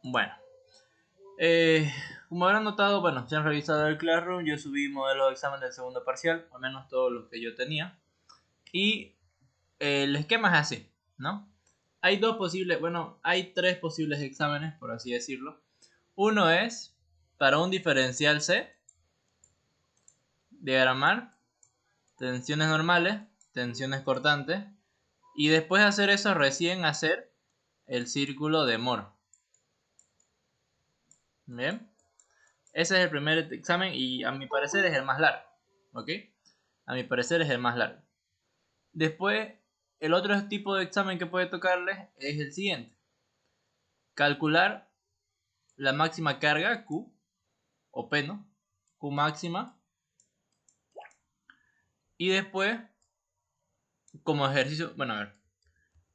Bueno, como habrán notado, bueno, si han revisado el Classroom, yo subí modelo de examen del segundo parcial, al menos todos los que yo tenía. Y el esquema es así, ¿no? Hay dos posibles, bueno, hay tres posibles exámenes, por así decirlo. Uno es para un diferencial C, diagramar tensiones normales, tensiones cortantes, y después de hacer eso recién hacer el círculo de Moore. Bien, ese es el primer examen y a mi parecer es el más largo, ¿ok? A mi parecer es el más largo. Después, el otro tipo de examen que puede tocarles es el siguiente. Calcular la máxima carga Q o P, ¿no? Q máxima. Y después, como ejercicio, bueno, a ver,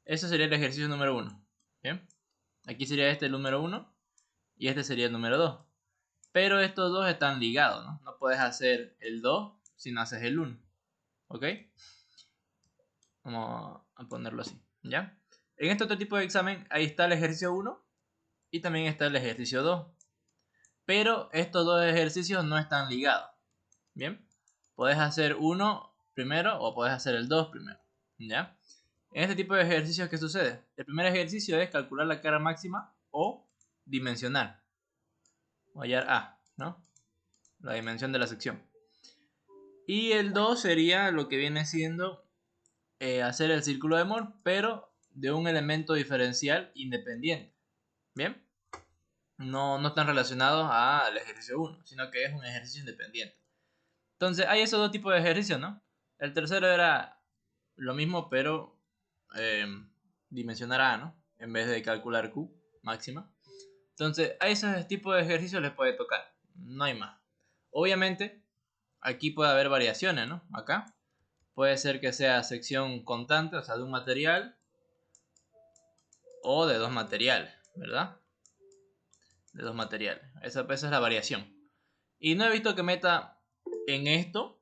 ese sería el ejercicio número 1. ¿Bien? Aquí sería este el número 1 y este sería el número 2. Pero estos dos están ligados, ¿no? No puedes hacer el 2 si no haces el 1. ¿Ok? Vamos a ponerlo así, ¿ya? En este otro tipo de examen, ahí está el ejercicio 1 y también está el ejercicio 2. Pero estos dos ejercicios no están ligados. Bien, puedes hacer uno primero o puedes hacer el 2 primero. ¿Ya? En este tipo de ejercicios, ¿qué sucede? El primer ejercicio es calcular la carga máxima o dimensionar. O hallar A, ¿no? La dimensión de la sección. Y el 2 sería lo que viene siendo hacer el círculo de Moore, pero de un elemento diferencial independiente. ¿Bien? No están relacionados al ejercicio 1, sino que es un ejercicio independiente. Entonces, hay esos dos tipos de ejercicios, ¿no? El tercero era lo mismo, pero eh, dimensionar A, ¿no? En vez de calcular Q máxima. Entonces, a esos tipos de ejercicios les puede tocar. No hay más. Obviamente, aquí puede haber variaciones, ¿no? Acá. Puede ser que sea sección constante, o sea, de un material o de dos materiales, ¿verdad? De dos materiales. Esa es la variación. Y no he visto que meta en esto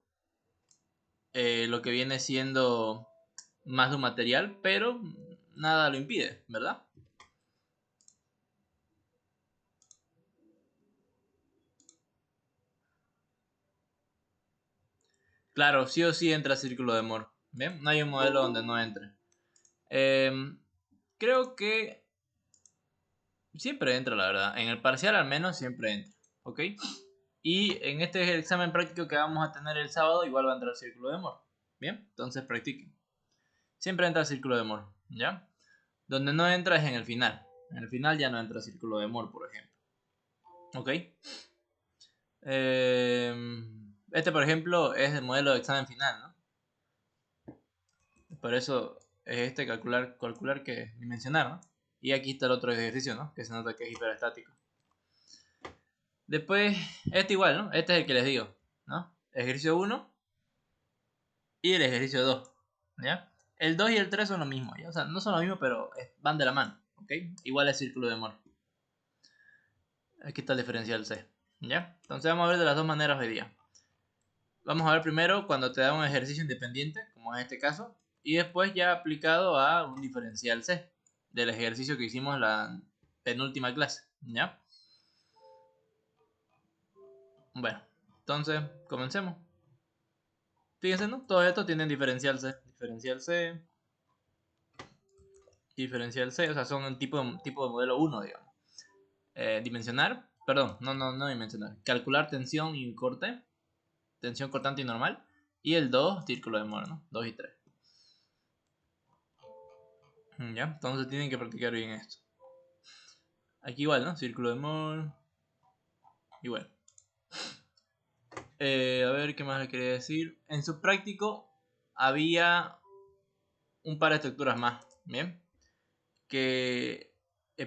lo que viene siendo más de un material, pero nada lo impide, ¿verdad? Claro, sí o sí entra círculo de Moore. ¿Bien? No hay un modelo donde no entre. Eh, creo que siempre entra, la verdad. En el parcial al menos siempre entra. ¿Ok? Y en este examen práctico que vamos a tener el sábado, igual va a entrar el círculo de Moore. Bien, entonces practiquen. Siempre entra el círculo de Moore, ¿ya? Donde no entra es en el final. En el final ya no entra el círculo de Moore, por ejemplo. ¿Ok? Este, por ejemplo, es el modelo de examen final, ¿no? Por eso es este calcular que dimensionar, ¿no? Y aquí está el otro ejercicio, ¿no? Que se nota que es hiperestático. Después, este igual, ¿no? Este es el que les digo, ¿no? Ejercicio 1 y el ejercicio 2, ¿ya? El 2 y el 3 son lo mismo, ¿ya? O sea, no son lo mismo, pero van de la mano, ¿ok? Igual es círculo de Moore. Aquí está el diferencial C, ¿ya? Entonces vamos a ver de las dos maneras hoy día. Vamos a ver primero cuando te da un ejercicio independiente, como es este caso, y después ya aplicado a un diferencial C, del ejercicio que hicimos la penúltima clase, ¿ya? Bueno, entonces comencemos. Fíjense, ¿no? Todo esto tienen diferencial C, o sea, son un tipo de modelo 1, digamos. Dimensionar, perdón, no dimensionar. Calcular tensión y corte, tensión cortante y normal. Y el 2, círculo de Moore, ¿no? 2 y 3. ¿Ya? Entonces tienen que practicar bien esto. Aquí igual, ¿no? Círculo de Moore. Igual. A ver, ¿qué más le quería decir? En su práctico había un par de estructuras más, ¿bien? Que,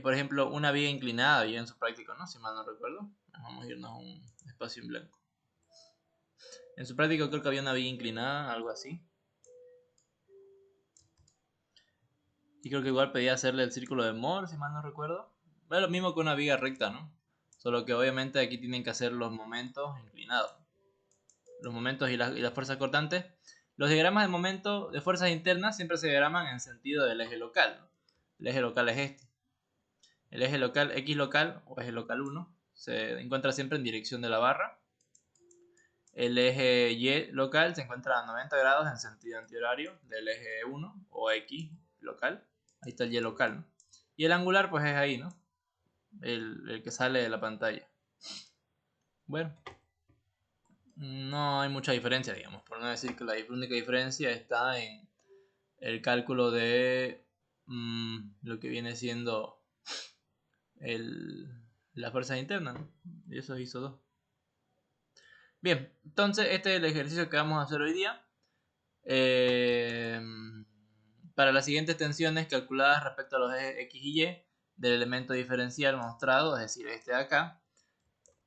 por ejemplo, una viga inclinada había en su práctico, ¿no? Si mal no recuerdo. Vamos a irnos a un espacio en blanco. En su práctico creo que había una viga inclinada, algo así. Y creo que igual pedía hacerle el círculo de Moore, si mal no recuerdo. Es lo mismo que una viga recta, ¿no? Solo que obviamente aquí tienen que hacer los momentos inclinados. Los momentos y las fuerzas cortantes. Los diagramas de momento de fuerzas internas siempre se diagraman en sentido del eje local, ¿no? El eje local es este. El eje local X local o eje local 1 se encuentra siempre en dirección de la barra. El eje Y local se encuentra a 90 grados en sentido antihorario del eje 1 o X local. Ahí está el Y local, ¿no? Y el angular pues es ahí, ¿no? El que sale de la pantalla. Bueno, no hay mucha diferencia, digamos, por no decir que la única diferencia está en el cálculo de lo que viene siendo la fuerza interna, ¿no? Y eso hizo 2. Bien, entonces este es el ejercicio que vamos a hacer hoy día. Para las siguientes tensiones calculadas respecto a los ejes X y Y del elemento diferencial mostrado, es decir, este de acá,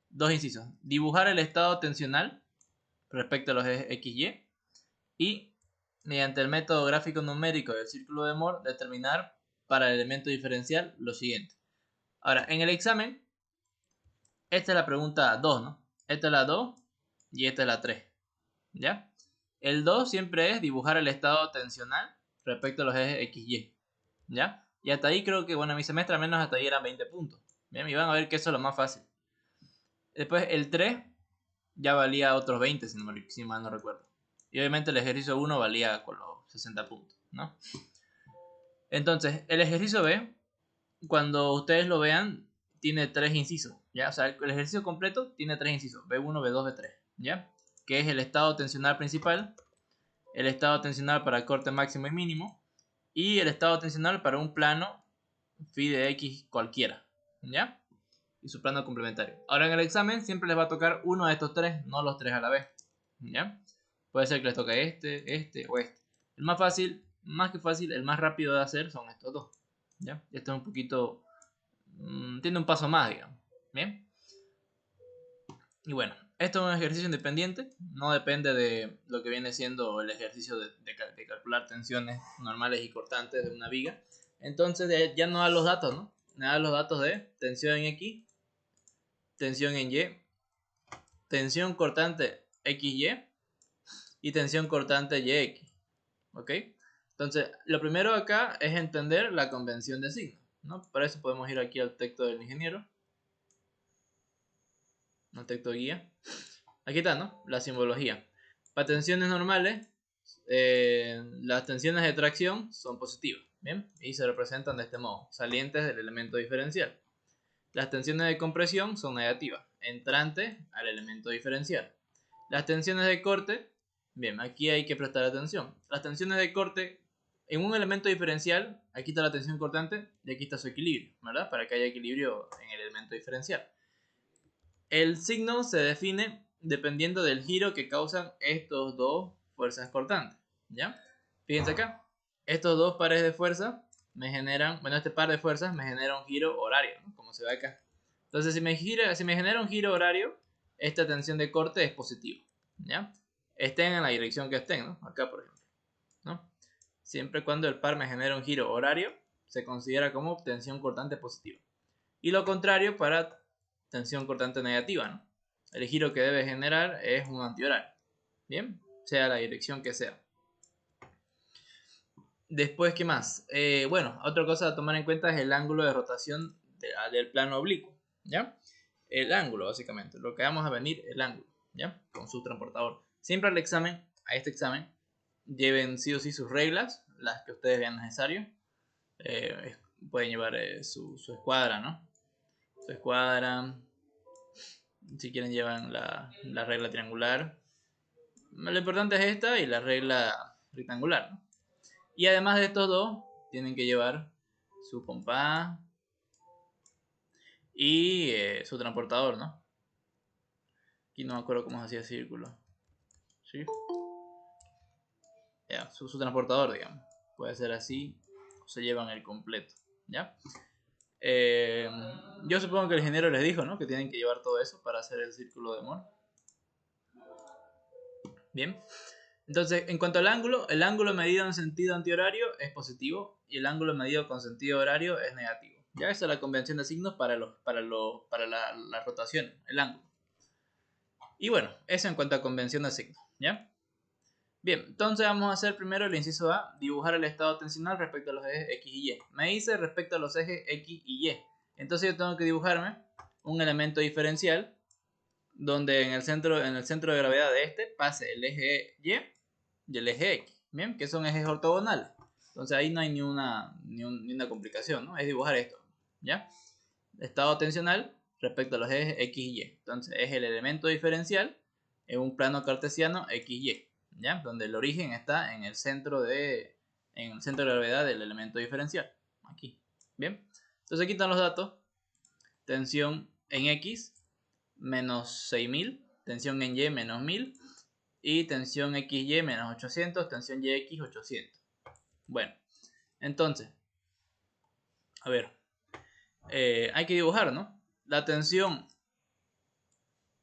2 incisos. Dibujar el estado tensional respecto a los ejes X y Y y mediante el método gráfico numérico del círculo de Moore determinar para el elemento diferencial lo siguiente. Ahora, en el examen, esta es la pregunta 2, ¿no? Esta es la 2 y esta es la 3, ¿ya? El 2 siempre es dibujar el estado tensional respecto a los ejes X y Y, ¿ya? Y hasta ahí creo que, bueno, mi semestre al menos hasta ahí eran 20 puntos. Bien, y van a ver que eso es lo más fácil. Después el 3 ya valía otros 20, si mal no recuerdo. Y obviamente el ejercicio 1 valía con los 60 puntos, ¿no? Entonces, el ejercicio B, cuando ustedes lo vean, tiene 3 incisos, ¿ya? O sea, el ejercicio completo tiene 3 incisos, B1, B2, B3, ¿ya? Que es el estado tensional principal, el estado tensional para corte máximo y mínimo, y el estado tensional para un plano phi de X cualquiera, ¿ya? Y su plano complementario. Ahora en el examen siempre les va a tocar uno de estos 3, no los 3 a la vez, ¿ya? Puede ser que les toque este o este. El más fácil, más que fácil, el más rápido de hacer son estos dos, ¿ya? Este es un poquito, tiene un paso más, digamos, ¿bien? Y bueno, esto es un ejercicio independiente, no depende de lo que viene siendo el ejercicio de calcular tensiones normales y cortantes de una viga. Entonces ya no da los datos, ¿no? Me da los datos de tensión en X, tensión en Y, tensión cortante XY y tensión cortante YX. ¿Ok? Entonces, lo primero acá es entender la convención de signos, ¿no? Para eso podemos ir aquí al texto del ingeniero, al texto guía. Aquí está, ¿no? La simbología. Para tensiones normales, las tensiones de tracción son positivas, ¿bien? Y se representan de este modo, salientes del elemento diferencial. Las tensiones de compresión son negativas, entrantes al elemento diferencial. Las tensiones de corte, bien, aquí hay que prestar atención. Las tensiones de corte en un elemento diferencial, aquí está la tensión cortante y aquí está su equilibrio, ¿verdad? Para que haya equilibrio en el elemento diferencial. El signo se define dependiendo del giro que causan estos dos fuerzas cortantes, ¿ya? Fíjense acá, estos dos pares de fuerza me generan, bueno, este par de fuerzas me genera un giro horario, ¿no? Como se ve acá. Entonces, si me genera un giro horario, esta tensión de corte es positiva, ¿ya? Estén en la dirección que estén, ¿no? Acá, por ejemplo, ¿no? Siempre y cuando el par me genera un giro horario, se considera como tensión cortante positiva. Y lo contrario para tensión cortante negativa, ¿no? El giro que debe generar es un antihorario, ¿bien? Sea la dirección que sea. Después, ¿qué más? Bueno, otra cosa a tomar en cuenta es el ángulo de rotación del plano oblicuo, ¿ya? El ángulo, básicamente, lo que vamos a venir, el ángulo, ¿ya? Con su transportador. Siempre al examen, a este examen, lleven sí o sí sus reglas, las que ustedes vean necesario. Pueden llevar su escuadra, ¿no? Su escuadra, si quieren llevan la regla triangular. Lo importante es esta y la regla rectangular, ¿no? Y además de estos dos, tienen que llevar su compás y su transportador, ¿no? Aquí no me acuerdo cómo se hacía el círculo. ¿Sí? Ya, su transportador, digamos. Puede ser así, o se llevan el completo, ¿ya? Yo supongo que el ingeniero les dijo, ¿no? Que tienen que llevar todo eso para hacer el círculo de Moore. Bien. Entonces, en cuanto al ángulo, el ángulo medido en sentido antihorario es positivo y el ángulo medido con sentido horario es negativo. Ya esa es la convención de signos para la rotación, el ángulo. Y bueno, eso en cuanto a convención de signos, ¿ya? Bien, entonces vamos a hacer primero el inciso A, dibujar el estado tensional respecto a los ejes X y Y. Me dice respecto a los ejes X y Y. Entonces yo tengo que dibujarme un elemento diferencial donde en el centro de gravedad de este pase el eje Y y el eje X, ¿bien? Que son ejes ortogonales. Entonces ahí no hay ni una complicación, ¿no? Es dibujar esto, ¿ya? Estado tensional respecto a los ejes X y Y. Entonces es el elemento diferencial en un plano cartesiano XY, ¿ya? Donde el origen está en el centro de gravedad del elemento diferencial. Aquí, ¿bien? Entonces aquí están los datos. Tensión en X menos 6000, tensión en Y menos 1000 y tensión XY menos 800, tensión YX 800. Bueno, entonces, a ver, hay que dibujar, ¿no? La tensión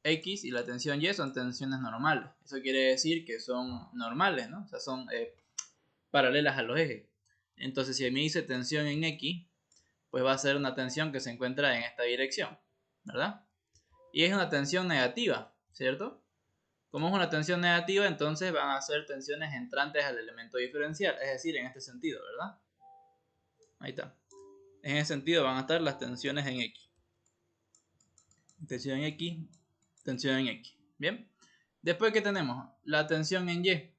X y la tensión Y son tensiones normales. Eso quiere decir que son normales, ¿no? O sea, son paralelas a los ejes. Entonces, si me dice tensión en X, pues va a ser una tensión que se encuentra en esta dirección, ¿verdad? Y es una tensión negativa, ¿cierto? Como es una tensión negativa, entonces van a ser tensiones entrantes al elemento diferencial, es decir, en este sentido, ¿verdad? Ahí está. En ese sentido van a estar las tensiones en X. Tensión en X, tensión en X. Bien. Después, ¿qué tenemos? La tensión en Y.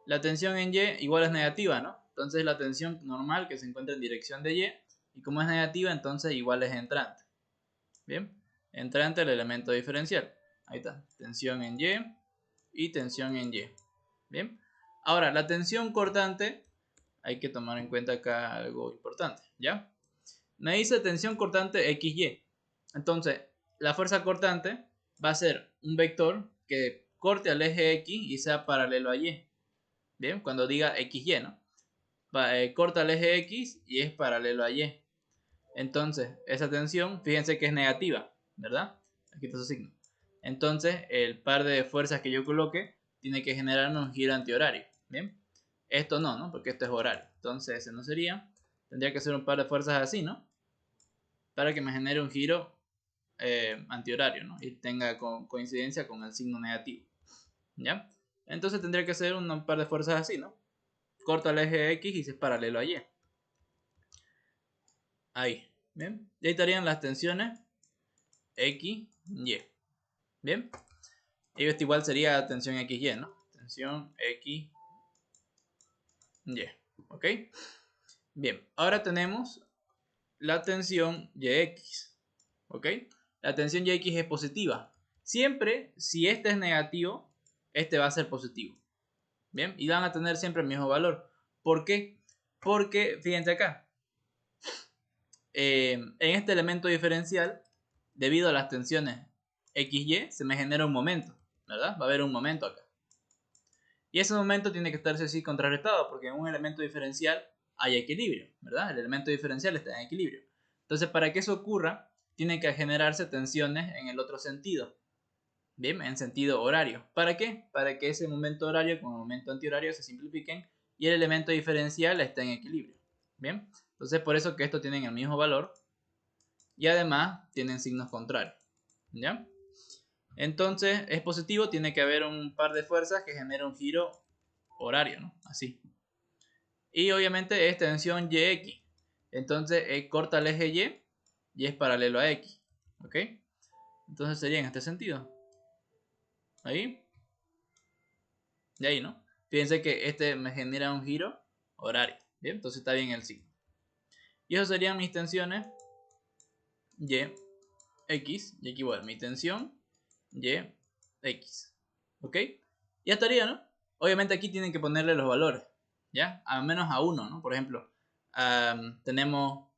La tensión en Y igual es negativa, ¿no? Entonces la tensión normal que se encuentra en dirección de Y. Y como es negativa, entonces igual es entrante. Bien. Entrante al elemento diferencial. Ahí está. Tensión en Y y tensión en Y. Bien. Ahora, la tensión cortante, hay que tomar en cuenta acá algo importante, ¿ya? Me dice tensión cortante XY. Entonces, la fuerza cortante va a ser un vector que corte al eje X y sea paralelo a Y. Bien, cuando diga XY, ¿no? Corta el eje X y es paralelo a Y. Entonces, esa tensión, fíjense que es negativa, ¿verdad? Aquí está su signo. Entonces, el par de fuerzas que yo coloque tiene que generarme un giro antihorario. Bien, esto no, ¿no? Porque esto es horario. Entonces, ese no sería. Tendría que ser un par de fuerzas así, ¿no? Para que me genere un giro antihorario, ¿no? Y tenga coincidencia con el signo negativo, ¿ya? Entonces tendría que ser un par de fuerzas así, ¿no? Corta el eje X y es paralelo a Y. Ahí, ¿bien? Y ahí estarían las tensiones X, Y, ¿bien? Y esto igual sería tensión XY, ¿no? Tensión X, Y, ¿ok? Bien, ahora tenemos la tensión YX, ¿ok? La tensión YX es positiva. Siempre, si este es negativo, este va a ser positivo. Bien, y van a tener siempre el mismo valor. ¿Por qué? Porque, fíjense acá, en este elemento diferencial, debido a las tensiones XY, se me genera un momento, ¿verdad? Va a haber un momento acá. Y ese momento tiene que estarse así contrarrestado, porque en un elemento diferencial hay equilibrio, ¿verdad? El elemento diferencial está en equilibrio. Entonces, para que eso ocurra, tiene que generarse tensiones en el otro sentido. Bien, en sentido horario. ¿Para qué? Para que ese momento horario con el momento antihorario se simplifiquen y el elemento diferencial esté en equilibrio. Bien, entonces por eso que estos tienen el mismo valor y además tienen signos contrarios. ¿Ya? Entonces es positivo, tiene que haber un par de fuerzas que generen un giro horario, ¿no? Así. Y obviamente es tensión YX. Entonces corta el eje Y es paralelo a X. ¿Ok? Entonces sería en este sentido. Ahí. De ahí, ¿no? Fíjense que este me genera un giro horario. Bien, entonces está bien el signo. Y eso serían mis tensiones Y, X. Y aquí, bueno, mi tensión Y, X. ¿Ok? Ya estaría, ¿no? Obviamente aquí tienen que ponerle los valores. ¿Ya? Al menos a uno, ¿no? Por ejemplo, tenemos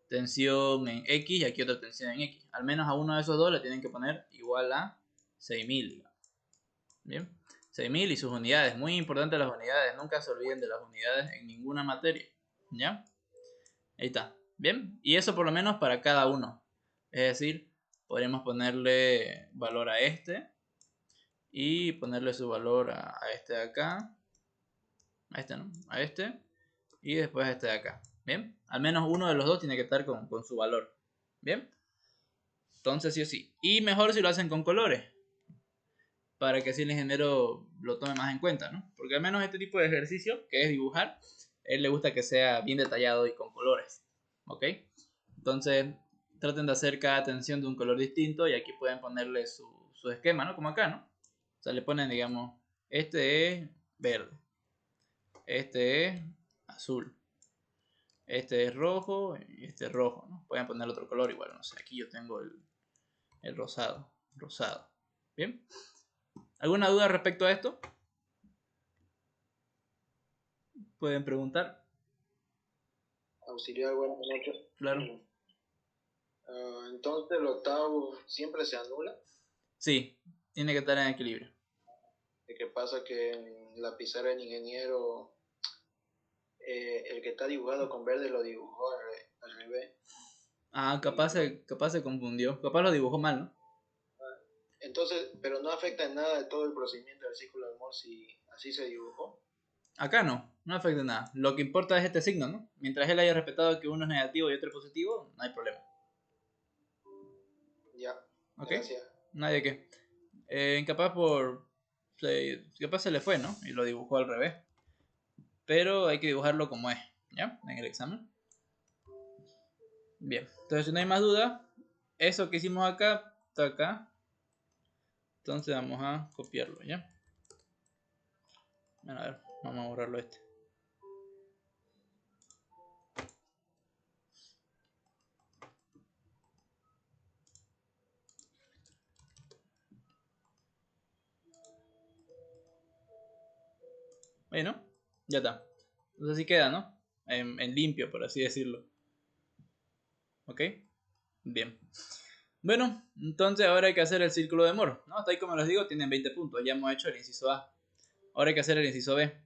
tensión en X y aquí otra tensión en X. Al menos a uno de esos dos le tienen que poner igual a 6000, digamos. Bien. 6000 y sus unidades. Muy importante las unidades. Nunca se olviden de las unidades en ninguna materia. ¿Ya? Ahí está. Bien. Y eso por lo menos para cada uno. Es decir, podríamos ponerle valor a este. Y ponerle su valor a este de acá. A este, ¿no? A este. Y después a este de acá. Bien. Al menos uno de los dos tiene que estar con su valor. Bien. Entonces sí o sí. Y mejor si lo hacen con colores, para que así el ingeniero lo tome más en cuenta, ¿no? Porque al menos este tipo de ejercicio, que es dibujar, a él le gusta que sea bien detallado y con colores, ¿ok? Entonces traten de hacer cada tensión de un color distinto y aquí pueden ponerle su esquema, ¿no? Como acá, ¿no? O sea, le ponen, digamos, este es verde, este es azul, este es rojo y este es rojo, ¿no? Pueden poner otro color igual, no sé, aquí yo tengo el rosado, rosado. ¿Bien? ¿Alguna duda respecto a esto? Pueden preguntar. Auxiliar, buenas noches. Claro. Entonces el octavo siempre se anula. Sí, tiene que estar en equilibrio. ¿De qué pasa que en la pizarra del ingeniero el que está dibujado con verde lo dibujó al revés? Ah, capaz se confundió. Capaz lo dibujó mal, ¿no? Entonces, pero no afecta en nada de todo el procedimiento del círculo de Mohs si así se dibujó. Acá no afecta nada. Lo que importa es este signo, ¿no? Mientras él haya respetado que uno es negativo y otro es positivo, no hay problema. Ya, ¿Ok? gracias. No hay de qué. Capaz se le fue, ¿no? Y lo dibujó al revés. Pero hay que dibujarlo como es, ¿ya? En el examen. Bien, entonces si no hay más duda, eso que hicimos acá, está acá. Entonces vamos a copiarlo, ¿ya? A ver, vamos a borrarlo este. Bueno, ya está. Entonces así queda, ¿no? En limpio, por así decirlo. ¿Ok? Bien. Bueno, entonces ahora hay que hacer el círculo de Moore, ¿no? Hasta ahí, como les digo, tienen 20 puntos. Ya hemos hecho el inciso A. Ahora hay que hacer el inciso B.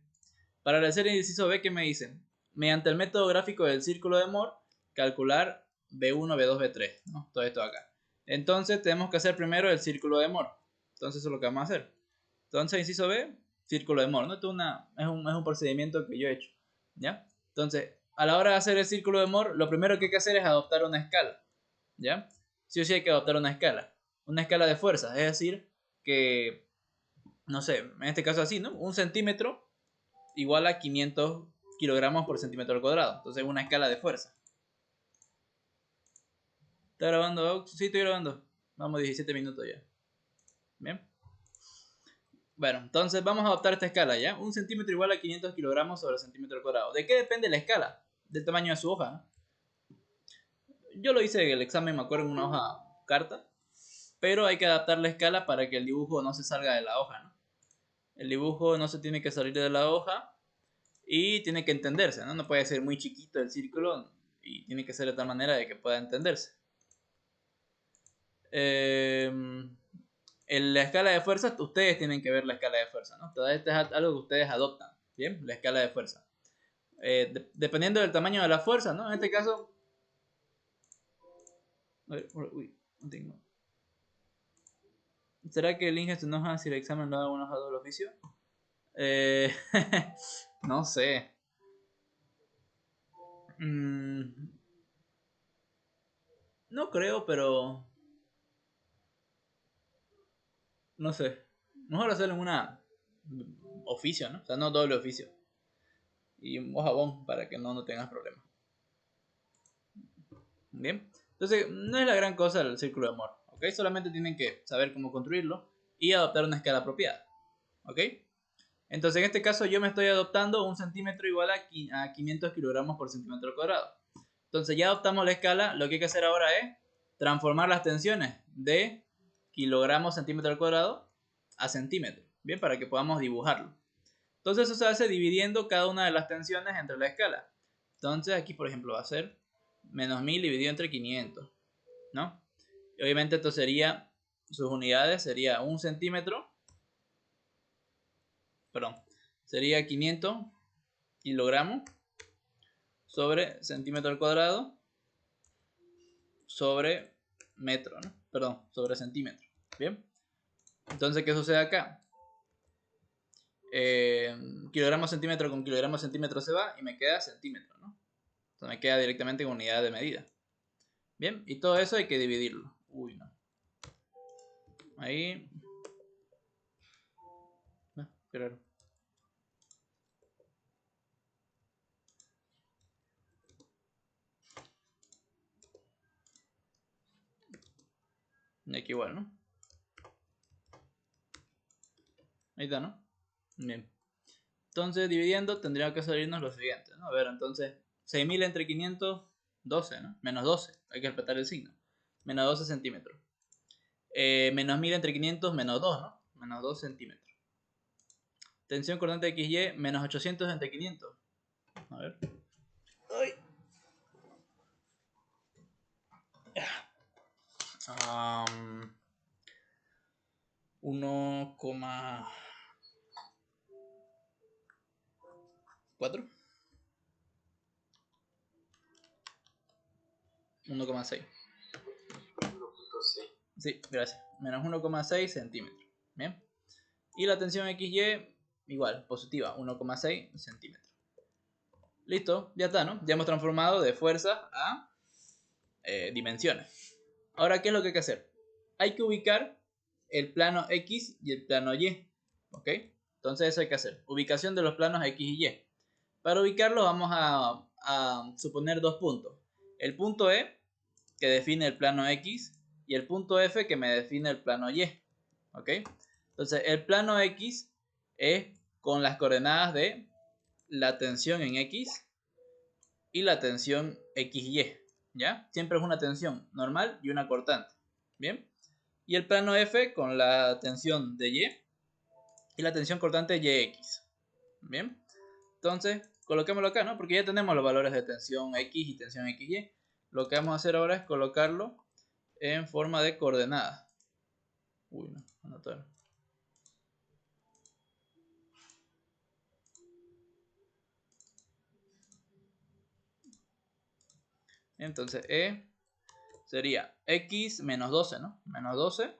Para hacer el inciso B, ¿qué me dicen? Mediante el método gráfico del círculo de Moore, calcular B1, B2, B3, ¿no? Todo esto acá. Entonces tenemos que hacer primero el círculo de Moore. Entonces eso es lo que vamos a hacer. Entonces, inciso B, círculo de Moore, ¿no? Esto es un procedimiento que yo he hecho, ¿ya? Entonces, a la hora de hacer el círculo de Moore, lo primero que hay que hacer es adoptar una escala, ¿ya? Sí o sí hay que adoptar una escala de fuerza, es decir, que, no sé, en este caso así, ¿no? Un centímetro igual a 500 kilogramos por centímetro al cuadrado, entonces una escala de fuerza. ¿Está grabando? Sí, estoy grabando. Vamos 17 minutos ya. Bien. Bueno, entonces vamos a adoptar esta escala, ¿ya? Un centímetro igual a 500 kilogramos sobre centímetro al cuadrado. ¿De qué depende la escala? Del tamaño de su hoja, ¿no? Yo lo hice en el examen, me acuerdo, en una hoja carta, pero hay que adaptar la escala para que el dibujo no se salga de la hoja, ¿no? El dibujo no se tiene que salir de la hoja y tiene que entenderse, ¿no? No puede ser muy chiquito el círculo y tiene que ser de tal manera de que pueda entenderse. En la escala de fuerza, ustedes tienen que ver la escala de fuerza, ¿no? Todo esto es algo que ustedes adoptan, ¿bien? La escala de fuerza. Dependiendo del tamaño de la fuerza, ¿no? En este caso... Uy, no tengo. ¿Será que el Inge se enoja si el examen lo da un hoja del oficio? Eh, no sé. Mm, no creo, pero... No sé. Mejor hacerlo en una oficio, ¿no? O sea, no doble oficio. Y un hojabón para que no tengas problemas. Bien. Entonces, no es la gran cosa el círculo de amor. ¿Ok? Solamente tienen que saber cómo construirlo y adoptar una escala apropiada. ¿Ok? Entonces, en este caso, yo me estoy adoptando un centímetro igual a 500 kilogramos por centímetro cuadrado. Entonces, ya adoptamos la escala. Lo que hay que hacer ahora es transformar las tensiones de kilogramos centímetro al cuadrado a centímetro. Bien, para que podamos dibujarlo. Entonces, eso se hace dividiendo cada una de las tensiones entre la escala. Entonces, aquí, por ejemplo, va a ser menos 1000 dividido entre 500, ¿no? Y obviamente esto sería, sus unidades sería un centímetro, perdón, sería 500 kilogramos sobre centímetro al cuadrado sobre metro, ¿no? Perdón, sobre centímetro. Bien, entonces, ¿qué sucede acá? Kilogramo centímetro con kilogramo centímetro se va y me queda centímetro, ¿no? Entonces me queda directamente con unidad de medida. Bien, y todo eso hay que dividirlo. Uy, no. Ahí. No, qué raro. Y aquí igual, ¿no? Ahí está, ¿no? Bien. Entonces, dividiendo, tendría que salirnos lo siguiente, ¿no? A ver, entonces, 6000 entre 500, 12, ¿no? Menos 12, hay que respetar el signo. Menos 12 centímetros. Menos 1000 entre 500, menos 2, ¿no? Menos 2 centímetros. Tensión cortante XY, menos 800 entre 500. A ver. ¡Ay! 1,4. 1,6. 1.6. Sí, gracias. Menos 1,6 centímetros. Bien. Y la tensión XY, igual, positiva, 1,6 centímetros. Listo, ya está, ¿no? Ya hemos transformado de fuerza a dimensiones. Ahora, ¿qué es lo que hay que hacer? Hay que ubicar el plano X y el plano Y. ¿Ok? Entonces eso hay que hacer. Ubicación de los planos X y Y. Para ubicarlos vamos a suponer dos puntos. El punto E, que define el plano X, y el punto F, que me define el plano Y. ¿Ok? Entonces el plano X es con las coordenadas de la tensión en X y la tensión XY. ¿Ya? Siempre es una tensión normal y una cortante. ¿Bien? Y el plano F con la tensión de Y y la tensión cortante YX. ¿Bien? Entonces, coloquémoslo acá, ¿no? Porque ya tenemos los valores de tensión X y tensión XY. Lo que vamos a hacer ahora es colocarlo en forma de coordenadas. Uy, no, anotar. Entonces, E sería X menos 12, ¿no? Menos 12.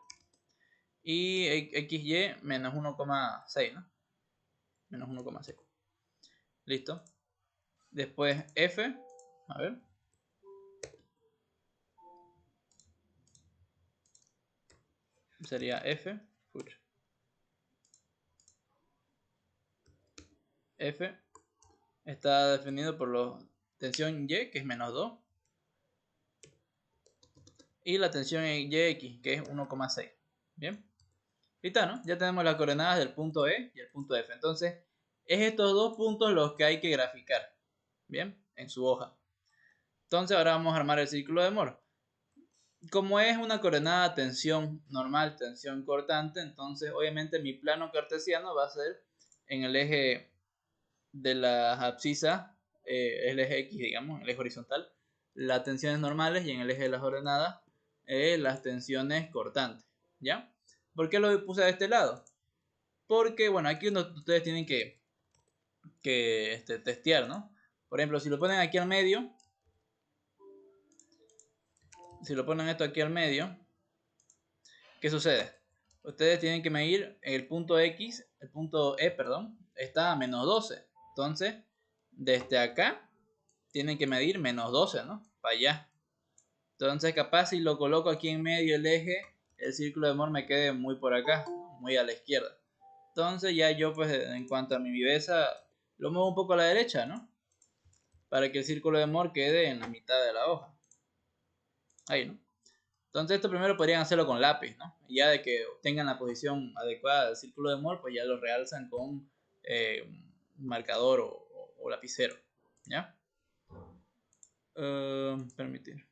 Y XY menos 1,6, ¿no? Menos 1,6. Listo. Después F. A ver. Sería F. F está definido por la tensión Y, que es menos 2. Y la tensión YX, que es 1,6. Bien. Y está, ¿no? Ya tenemos las coordenadas del punto E y el punto F. Entonces, es estos dos puntos los que hay que graficar. Bien, en su hoja. Entonces, ahora vamos a armar el círculo de Mohr. Como es una coordenada tensión normal, tensión cortante, entonces obviamente mi plano cartesiano va a ser en el eje de las abscisas, el eje X, digamos, el eje horizontal, las tensiones normales, y en el eje de las ordenadas, las tensiones cortantes. ¿Ya? ¿Por qué lo puse de este lado? Porque, bueno, aquí ustedes tienen que testear, ¿no? Por ejemplo, si lo ponen aquí al medio, si lo ponen esto aquí al medio, ¿qué sucede? Ustedes tienen que medir el punto X, el punto E, perdón, está a menos 12. Entonces, desde acá, tienen que medir menos 12, ¿no? Para allá. Entonces, capaz si lo coloco aquí en medio el eje, el círculo de Mohr me quede muy por acá, muy a la izquierda. Entonces, ya yo, pues, en cuanto a mi viveza, lo muevo un poco a la derecha, ¿no? Para que el círculo de Mohr quede en la mitad de la hoja. Ahí, ¿no? Entonces esto primero podrían hacerlo con lápiz, ¿no? Y ya de que tengan la posición adecuada del círculo de Mohr, pues ya lo realzan con un marcador o lapicero, ¿ya? Permitir.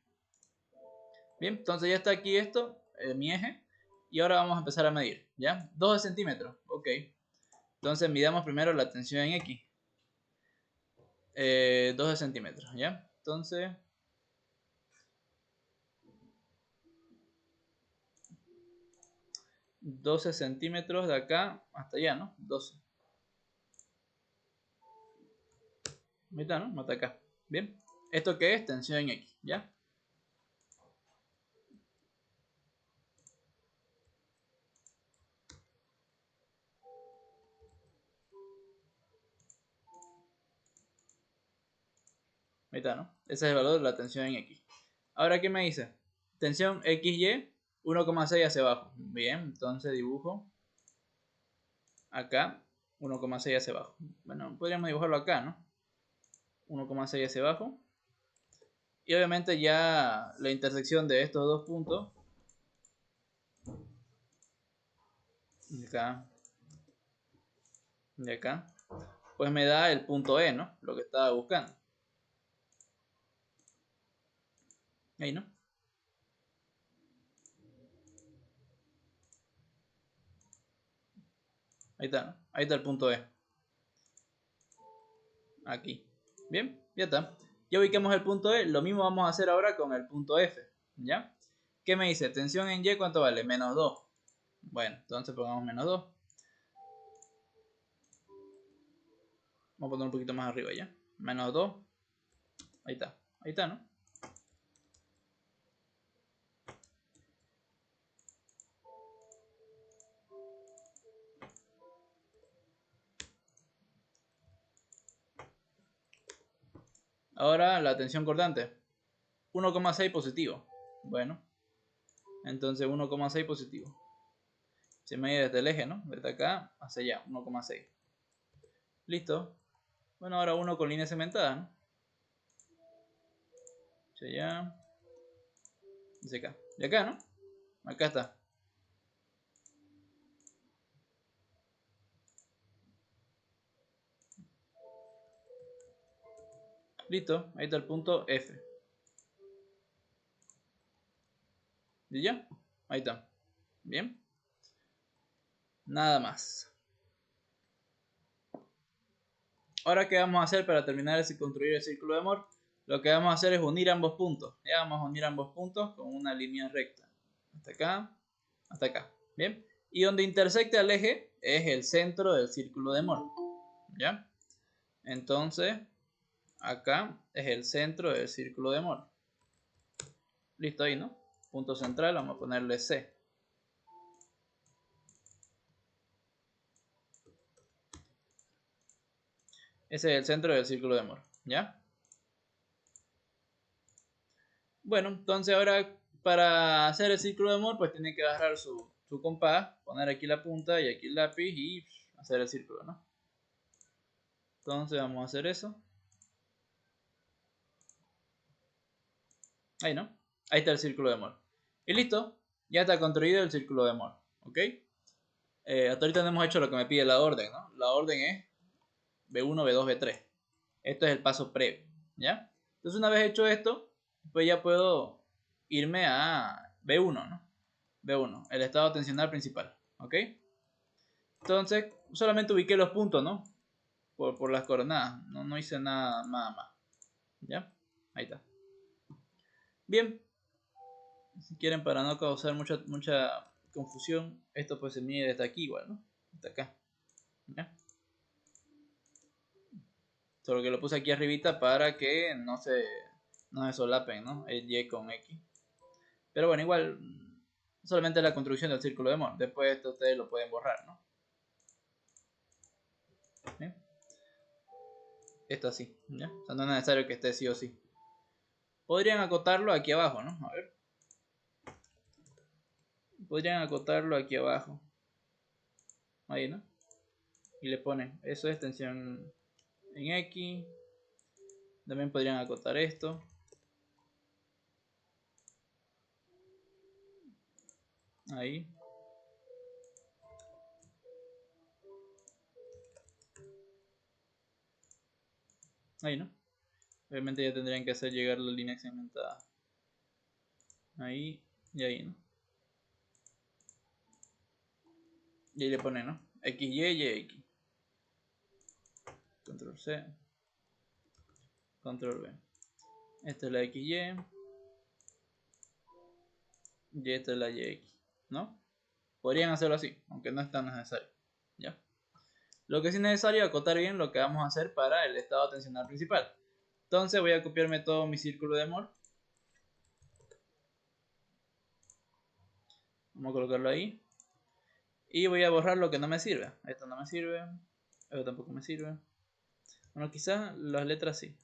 Bien, entonces ya está aquí esto, mi eje. Y ahora vamos a empezar a medir, ¿ya? 12 centímetros, ok. Entonces midamos primero la tensión en X. 12 centímetros, ¿ya? Entonces 12 centímetros de acá hasta allá, ¿no? 12. Ahí está, ¿no? Hasta acá. Bien. ¿Esto qué es? Tensión en X, ¿ya? Ahí está, ¿no? Ese es el valor de la tensión en X. Ahora, ¿qué me dice? Tensión XY, 1,6 hacia abajo. Bien, entonces dibujo acá 1,6 hacia abajo. Bueno, podríamos dibujarlo acá, ¿no? 1,6 hacia abajo. Y obviamente ya la intersección de estos dos puntos Y acá. Y acá. Pues me da el punto E, ¿no? Lo que estaba buscando. Ahí, ¿no? Ahí está, ¿no? Ahí está el punto E. Aquí. Bien, ya está. Ya ubicamos el punto E. Lo mismo vamos a hacer ahora con el punto F. ¿Ya? ¿Qué me dice? Tensión en Y, ¿cuánto vale? Menos 2. Bueno, entonces pongamos menos 2. Vamos a poner un poquito más arriba ya. Menos 2. Ahí está. Ahí está, ¿no? Ahora la tensión cortante. 1,6 positivo. Bueno, entonces 1,6 positivo. Se me desde el eje, ¿no? Desde acá hacia allá, 1,6. Listo. Bueno, ahora uno con línea cementada, ¿no? Hacia allá. Hacia acá. Y acá, ¿no? Acá está. Listo. Ahí está el punto F. ¿Y ya? Ahí está. Bien. Nada más. Ahora, ¿qué vamos a hacer para terminar de construir el círculo de Moore? Lo que vamos a hacer es unir ambos puntos. Ya vamos a unir ambos puntos con una línea recta. Hasta acá, hasta acá. Bien. Y donde intersecta el eje es el centro del círculo de Moore. ¿Ya? Entonces, acá es el centro del círculo de Moore. Listo ahí, ¿no? Punto central, vamos a ponerle C. Ese es el centro del círculo de Moore. ¿Ya? Bueno, entonces ahora para hacer el círculo de Moore, pues tiene que agarrar su compás, poner aquí la punta y aquí el lápiz y hacer el círculo, ¿no? Entonces vamos a hacer eso. Ahí, ¿no? Ahí está el círculo de Moore. Y listo, ya está construido el círculo de Moore, ¿ok? Hasta ahorita no hemos hecho lo que me pide la orden, ¿no? La orden es B1, B2, B3. Esto es el paso previo, ¿ya? Entonces una vez hecho esto, pues ya puedo irme a B1, ¿no? B1, el estado tensional principal, ¿ok? Entonces solamente ubiqué los puntos, ¿no? Por las coordenadas, no hice nada más. ¿Ya? Ahí está. Bien, si quieren para no causar mucha confusión, esto pues se mide desde aquí igual, ¿no? Hasta acá. ¿Ya? Solo que lo puse aquí arribita para que no se solapen, ¿no? El Y con X. Pero bueno, igual solamente la construcción del círculo de Moore. Después esto ustedes lo pueden borrar, ¿no? ¿Bien? Esto así, ¿ya? O sea, no es necesario que esté sí o sí. Podrían acotarlo aquí abajo, ¿no? A ver. Podrían acotarlo aquí abajo. Ahí, ¿no? Y le ponen, eso es tensión en X. También podrían acotar esto. Ahí. Ahí, ¿no? Obviamente ya tendrían que hacer llegar la línea segmentada. Ahí y ahí, ¿no? Y ahí le ponen, ¿no? XY y X. Control C. Control V. Esta es la XY. Y esta es la YX. ¿No? Podrían hacerlo así, aunque no es tan necesario. ¿Ya? Lo que sí es necesario es acotar bien lo que vamos a hacer para el estado tensional principal. Entonces voy a copiarme todo mi círculo de Moore. Vamos a colocarlo ahí. Y voy a borrar lo que no me sirve. Esto no me sirve. Esto tampoco me sirve. Bueno, quizás las letras sí.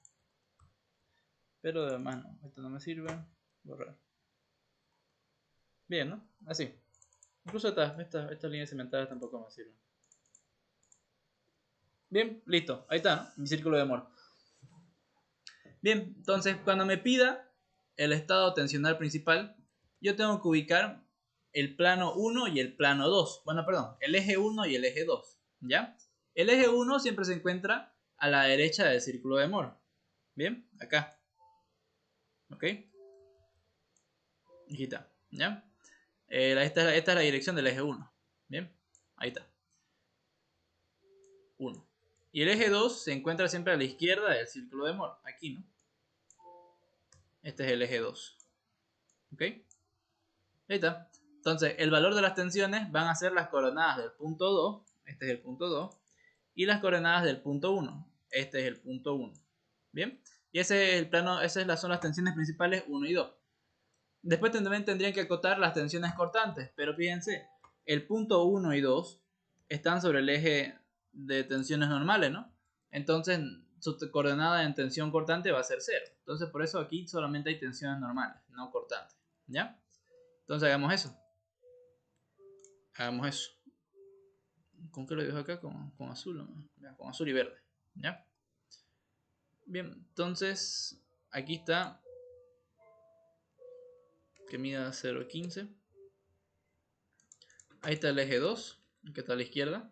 Pero además no. Esto no me sirve. Borrar. Bien, ¿no? Así. Incluso estas líneas cimentadas tampoco me sirven. Bien, listo. Ahí está, ¿no? Mi círculo de Moore. Bien, entonces cuando me pida el estado tensional principal, yo tengo que ubicar el plano 1 y el plano 2. Bueno, perdón, el eje 1 y el eje 2, ¿ya? El eje 1 siempre se encuentra a la derecha del círculo de Moore. Bien, acá. ¿Ok? Aquí está, ¿ya? Esta es la dirección del eje 1. Bien, ahí está. 1. Y el eje 2 se encuentra siempre a la izquierda del círculo de Moore. Aquí, ¿no? Este es el eje 2. ¿Ok? Ahí está. Entonces, el valor de las tensiones van a ser las coordenadas del punto 2. Este es el punto 2. Y las coordenadas del punto 1. Este es el punto 1. Bien. Y ese es el plano, esas son las tensiones principales 1 y 2. Después también tendrían que acotar las tensiones cortantes. Pero fíjense, el punto 1 y 2 están sobre el eje de tensiones normales, ¿no? Entonces su coordenada en tensión cortante va a ser 0. Entonces por eso aquí solamente hay tensiones normales, no cortantes. ¿Ya? Entonces hagamos eso. Hagamos eso. ¿Con qué lo dibujo acá? Con azul, ¿no? Con azul y verde. ¿Ya? Bien, entonces aquí está que mida 0,15. Ahí está el eje 2, que está a la izquierda.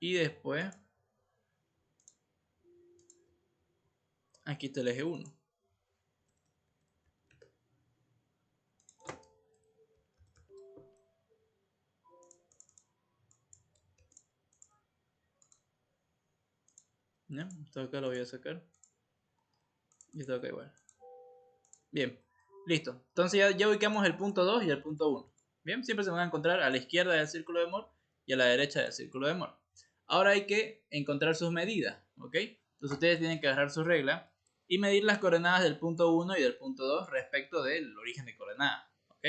Y después aquí está el eje 1. ¿Ya? Esto acá lo voy a sacar. Y esto acá igual. Bien, listo. Entonces ya ubicamos el punto 2 y el punto 1. Bien, siempre se van a encontrar a la izquierda del círculo de Moore y a la derecha del círculo de Moore. Ahora hay que encontrar sus medidas, ¿ok? Entonces ustedes tienen que agarrar su regla y medir las coordenadas del punto 1 y del punto 2 respecto del origen de coordenadas, ¿ok?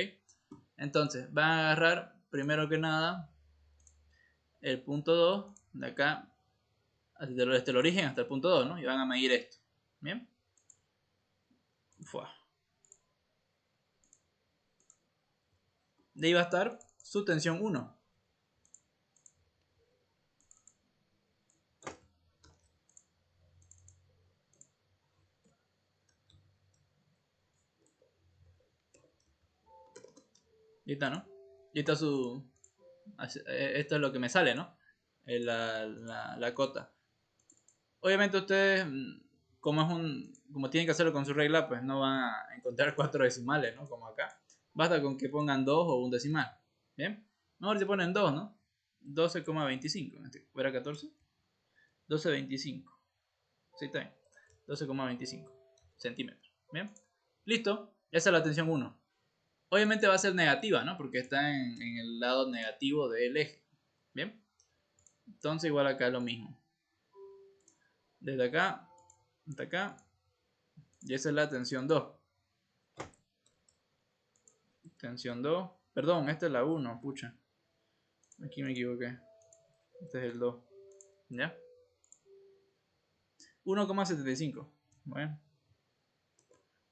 Entonces van a agarrar primero que nada el punto 2 de acá, desde el origen hasta el punto 2, ¿no? Y van a medir esto, ¿bien? Fua. De ahí va a estar su tensión 1. Y está, ¿no? Y está su... Esto es lo que me sale, ¿no? La cota. Obviamente ustedes, como tienen que hacerlo con su regla, pues no van a encontrar 4 decimales, ¿no? Como acá. Basta con que pongan 2 o un decimal. ¿Bien? Mejor si ponen 2, ¿no? 12,25. ¿Era 14? 12,25. Sí, está bien. 12,25 centímetros. ¿Bien? Listo. Esa es la tensión 1. Obviamente va a ser negativa, ¿no? Porque está en el lado negativo del eje. ¿Bien? Entonces igual acá lo mismo. Desde acá hasta acá. Y esa es la tensión 2. Tensión 2. Perdón, esta es la 1, pucha. Aquí me equivoqué. Este es el 2. ¿Ya? 1,75. Bueno.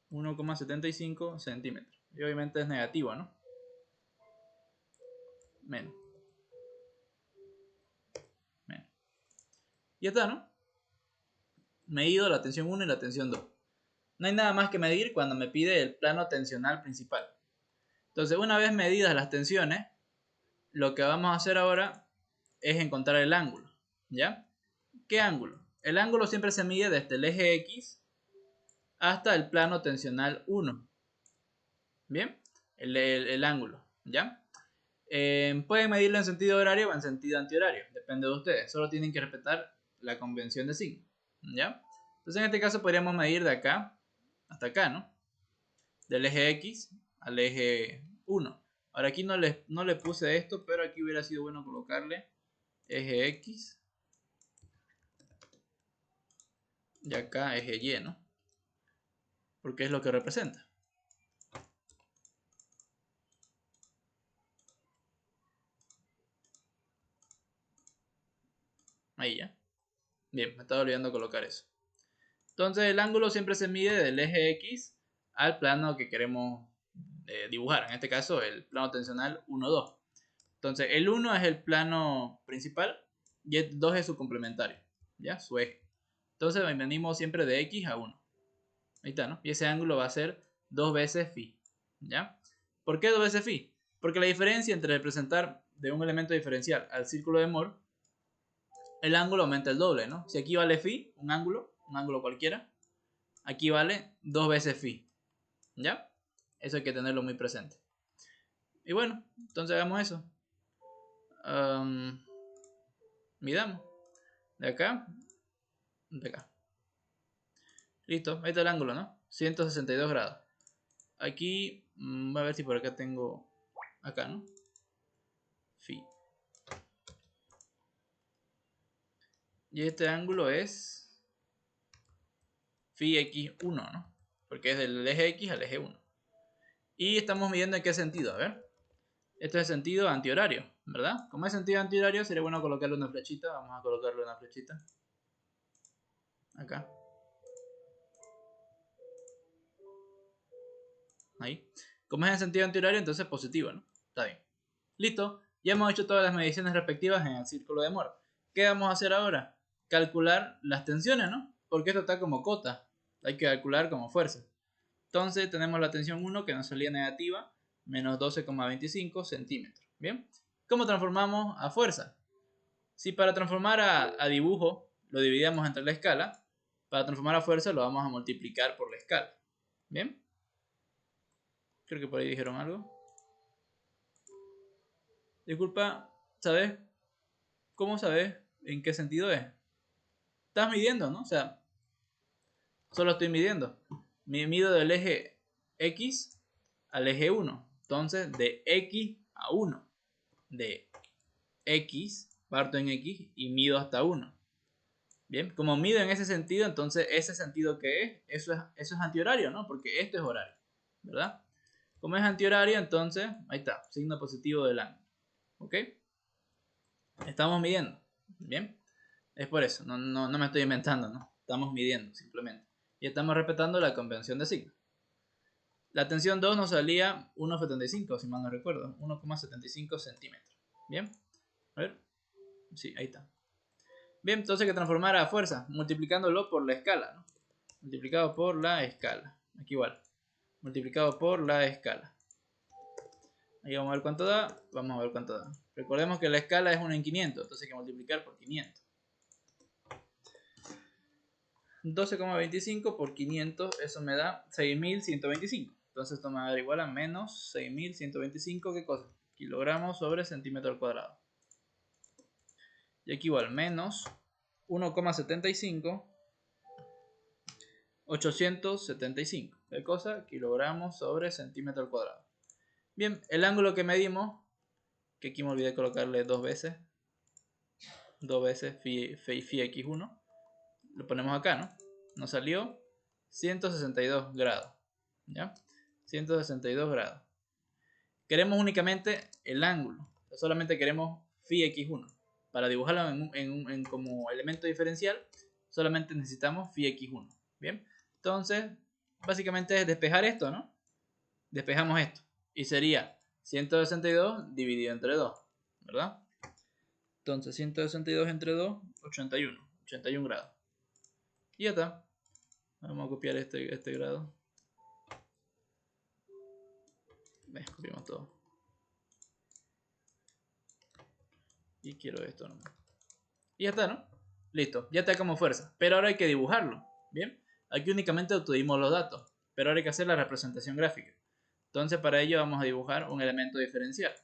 1,75 centímetros. Y obviamente es negativo, ¿no? Menos. Menos. Y ya está, ¿no? Medido la tensión 1 y la tensión 2. No hay nada más que medir cuando me pide el plano tensional principal. Entonces, una vez medidas las tensiones, lo que vamos a hacer ahora es encontrar el ángulo. ¿Ya? ¿Qué ángulo? El ángulo siempre se mide desde el eje X hasta el plano tensional 1. ¿Bien? El ángulo. ¿Ya? Pueden medirlo en sentido horario o en sentido antihorario. Depende de ustedes. Solo tienen que respetar la convención de signo. ¿Ya? Entonces en este caso podríamos medir de acá hasta acá, ¿no? Del eje X al eje 1. Ahora aquí no le puse esto, pero aquí hubiera sido bueno colocarle eje X y acá eje Y, ¿no? Porque es lo que representa. Ahí ya. Bien, me estaba olvidando colocar eso. Entonces el ángulo siempre se mide del eje X al plano que queremos dibujar. En este caso el plano tensional 1, 2. Entonces el 1 es el plano principal y el 2 es su complementario. ¿Ya? Su eje. Entonces venimos siempre de X a 1. Ahí está, ¿no? Y ese ángulo va a ser 2 veces phi. ¿Ya? ¿Por qué 2 veces phi? Porque la diferencia entre representar de un elemento diferencial al círculo de Moore, el ángulo aumenta el doble, ¿no? Si aquí vale phi, un ángulo cualquiera, aquí vale 2 veces phi. ¿Ya? Eso hay que tenerlo muy presente. Y bueno, entonces hagamos eso. Midamos. De acá. De acá. Listo. Ahí está el ángulo, ¿no? 162 grados. Aquí. Voy a ver si por acá tengo. Acá, ¿no? Phi. Y este ángulo es phi x1, ¿no? Porque es del eje x al eje 1. Y estamos midiendo en qué sentido, a ver. Esto es sentido antihorario, ¿verdad? Como es sentido antihorario, sería bueno colocarle una flechita. Vamos a colocarle una flechita. Acá. Ahí. Como es en sentido antihorario, entonces positivo, ¿no? Está bien. Listo. Ya hemos hecho todas las mediciones respectivas en el círculo de Moore. ¿Qué vamos a hacer ahora? Calcular las tensiones, ¿no? Porque esto está como cota. Hay que calcular como fuerza. Entonces tenemos la tensión 1 que nos salía negativa, menos 12,25 centímetros. ¿Bien? ¿Cómo transformamos a fuerza? Si para transformar a dibujo lo dividíamos entre la escala, para transformar a fuerza lo vamos a multiplicar por la escala. ¿Bien? Creo que por ahí dijeron algo. Disculpa, ¿sabes? ¿Cómo sabes en qué sentido es? Estás midiendo, ¿no? O sea, solo estoy midiendo. Mido del eje X al eje 1. Entonces, de X a 1. De X, parto en X y mido hasta 1. Bien, como mido en ese sentido, entonces ese sentido que es, eso es antihorario, ¿no? Porque esto es horario, ¿verdad? Como es antihorario, entonces, ahí está, signo positivo del ángulo. ¿Ok? Estamos midiendo. Bien. Es por eso, no me estoy inventando, ¿no? Estamos midiendo simplemente. Y estamos respetando la convención de signo. La tensión 2 nos salía 1,75, si mal no recuerdo. 1,75 centímetros. Bien. A ver. Sí, ahí está. Bien, entonces hay que transformar a fuerza, multiplicándolo por la escala, ¿no? Multiplicado por la escala. Aquí igual. Multiplicado por la escala. Ahí vamos a ver cuánto da. Vamos a ver cuánto da. Recordemos que la escala es 1 en 500, entonces hay que multiplicar por 500. 12,25 por 500, eso me da 6.125. Entonces esto me va a dar igual a menos 6.125, ¿qué cosa? Kilogramos sobre centímetro al cuadrado. Y aquí igual, menos 1,75, 875. ¿Qué cosa? Kilogramos sobre centímetro al cuadrado. Bien, el ángulo que medimos, que aquí me olvidé colocarle dos veces phi x1, lo ponemos acá, ¿no? Nos salió 162 grados. ¿Ya? 162 grados. Queremos únicamente el ángulo. Solamente queremos phi x1. Para dibujarlo como elemento diferencial, solamente necesitamos phi x1. Bien. Entonces, básicamente es despejar esto, ¿no? Despejamos esto. Y sería 162 dividido entre 2. ¿Verdad? Entonces, 162 entre 2, 81. 81 grados. Y ya está. Vamos a copiar este grado. Copiamos todo. Y quiero esto nomás. Y ya está, ¿no? Listo, ya está como fuerza. Pero ahora hay que dibujarlo. ¿Bien? Aquí únicamente obtuvimos los datos. Pero ahora hay que hacer la representación gráfica. Entonces para ello vamos a dibujar un elemento diferencial.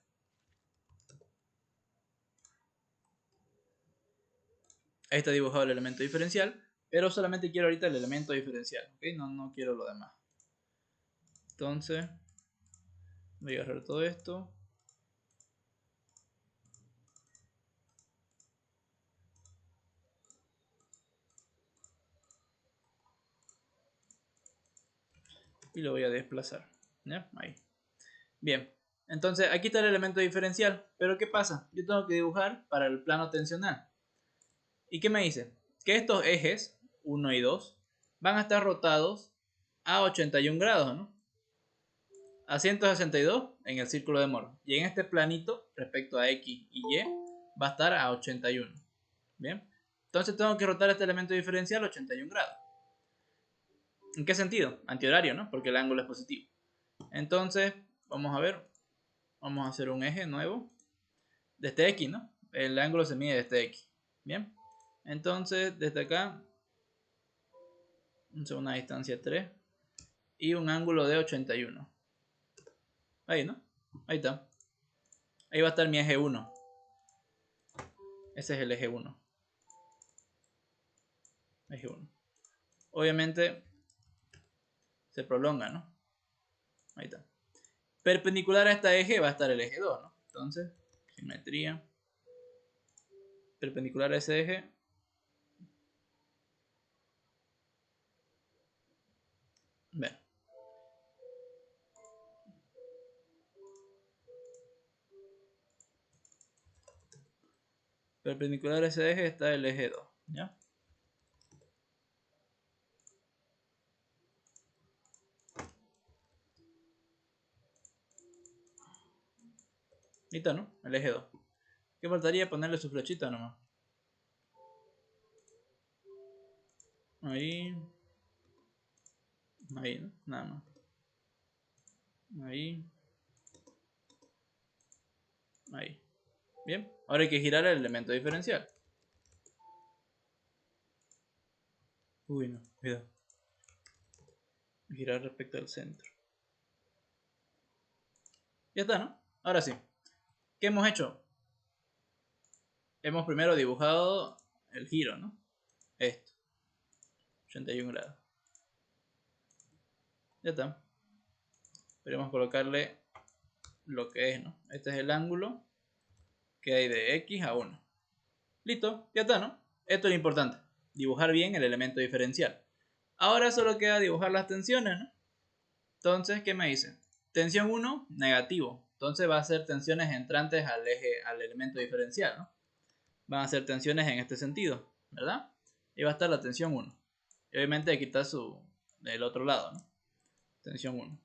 Ahí está dibujado el elemento diferencial. Pero solamente quiero ahorita el elemento diferencial. ¿Ok? No quiero lo demás. Entonces voy a agarrar todo esto. Y lo voy a desplazar. ¿Ya? Ahí. Bien. Entonces aquí está el elemento diferencial. Pero ¿qué pasa? Yo tengo que dibujar para el plano tensional. ¿Y qué me dice? Que estos ejes, 1 y 2, van a estar rotados a 81 grados, ¿no? A 162 en el círculo de Moore. Y en este planito, respecto a X y Y, va a estar a 81. ¿Bien? Entonces tengo que rotar este elemento diferencial a 81 grados. ¿En qué sentido? Antihorario, ¿no? Porque el ángulo es positivo. Entonces, vamos a ver. Vamos a hacer un eje nuevo. Desde X, ¿no? El ángulo se mide desde X. Bien. Entonces, desde acá, una distancia 3. Y un ángulo de 81. Ahí, ¿no? Ahí está. Ahí va a estar mi eje 1. Ese es el eje 1. Eje 1. Obviamente se prolonga, ¿no? Ahí está. Perpendicular a este eje va a estar el eje 2, ¿no? Entonces, simetría. Perpendicular a ese eje. Bueno. Perpendicular a ese eje está el eje 2, ¿ya? Ahí está, ¿no? El eje 2. ¿Qué faltaría? Ponerle su flechita nomás. Ahí. Ahí, ¿no? Nada más. Ahí. Ahí. Bien. Ahora hay que girar el elemento diferencial. Uy, no. Cuidado. Girar respecto al centro. Ya está, ¿no? Ahora sí. ¿Qué hemos hecho? Hemos primero dibujado el giro, ¿no? Esto. 81 grados. Ya está. Podemos colocarle lo que es, ¿no? Este es el ángulo que hay de X a 1. Listo, ya está, ¿no? Esto es lo importante. Dibujar bien el elemento diferencial. Ahora solo queda dibujar las tensiones, ¿no? Entonces, ¿qué me dice? Tensión 1, negativo. Entonces va a ser tensiones entrantes al eje, al elemento diferencial, ¿no? Van a ser tensiones en este sentido, ¿verdad? Y va a estar la tensión 1. Y obviamente aquí está del otro lado, ¿no? Tensión 1.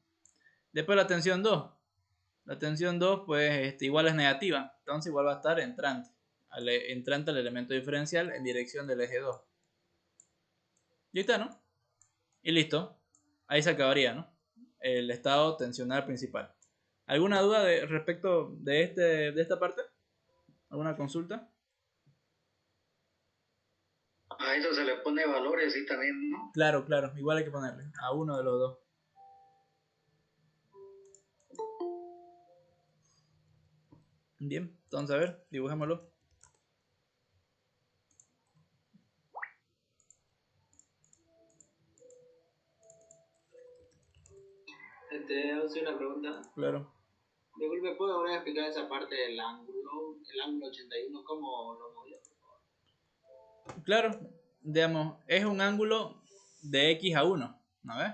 Después la tensión 2. La tensión 2 pues igual es negativa. Entonces igual va a estar entrante. Entrante al elemento diferencial en dirección del eje 2. Y ahí está, ¿no? Y listo. Ahí se acabaría, ¿no? El estado tensional principal. ¿Alguna duda respecto de esta parte? ¿Alguna consulta? A eso se le pone valores y también, ¿no? Claro, claro. Igual hay que ponerle a uno de los dos. Bien, entonces a ver, dibujémoslo. Te hago una pregunta. Claro. Disculpe, ¿puedo volver a explicar esa parte del ángulo? El ángulo 81, ¿cómo lo movió? Claro, digamos, es un ángulo de X a 1, ¿no ves?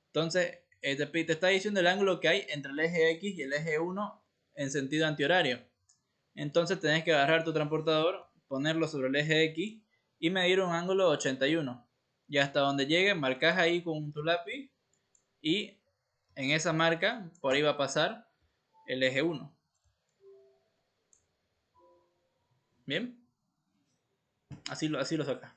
Entonces, te está diciendo el ángulo que hay entre el eje X y el eje 1 en sentido antihorario. Entonces tenés que agarrar tu transportador, ponerlo sobre el eje X y medir un ángulo de 81. Y hasta donde llegue, marcas ahí con tu lápiz y en esa marca, por ahí va a pasar el eje 1. ¿Bien? Así lo saca.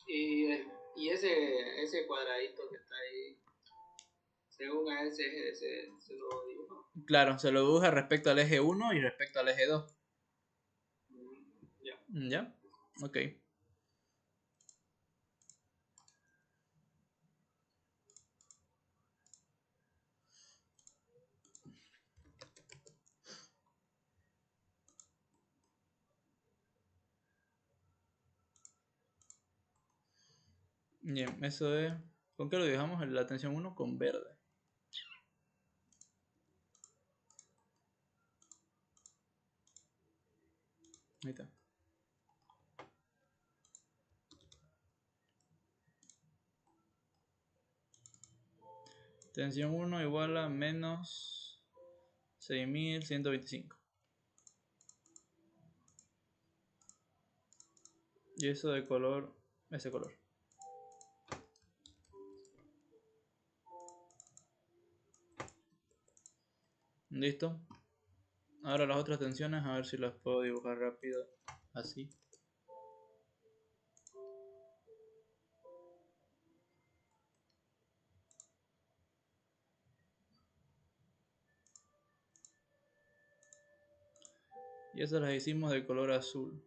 Y ese cuadradito que está ahí, según a ese eje, se lo dibujo. Claro, se lo dibuja respecto al eje 1 y respecto al eje 2. Ya. ¿Ya? Ok. Bien, eso es. ¿Con qué lo dibujamos? La tensión 1 con verde. Ahí está. Tensión 1 igual a menos 6125. Y eso de color, ese color. Listo. Ahora las otras tensiones, a ver si las puedo dibujar rápido. Así. Y esas las hicimos de color azul.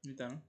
Ahí está, ¿no?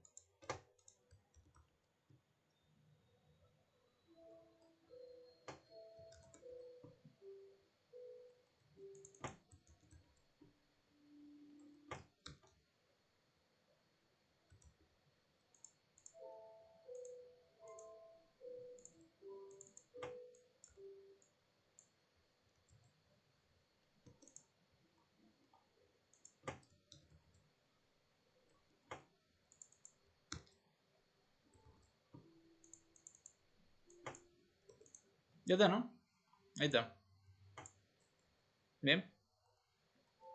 Ya está, ¿no? Ahí está. Bien.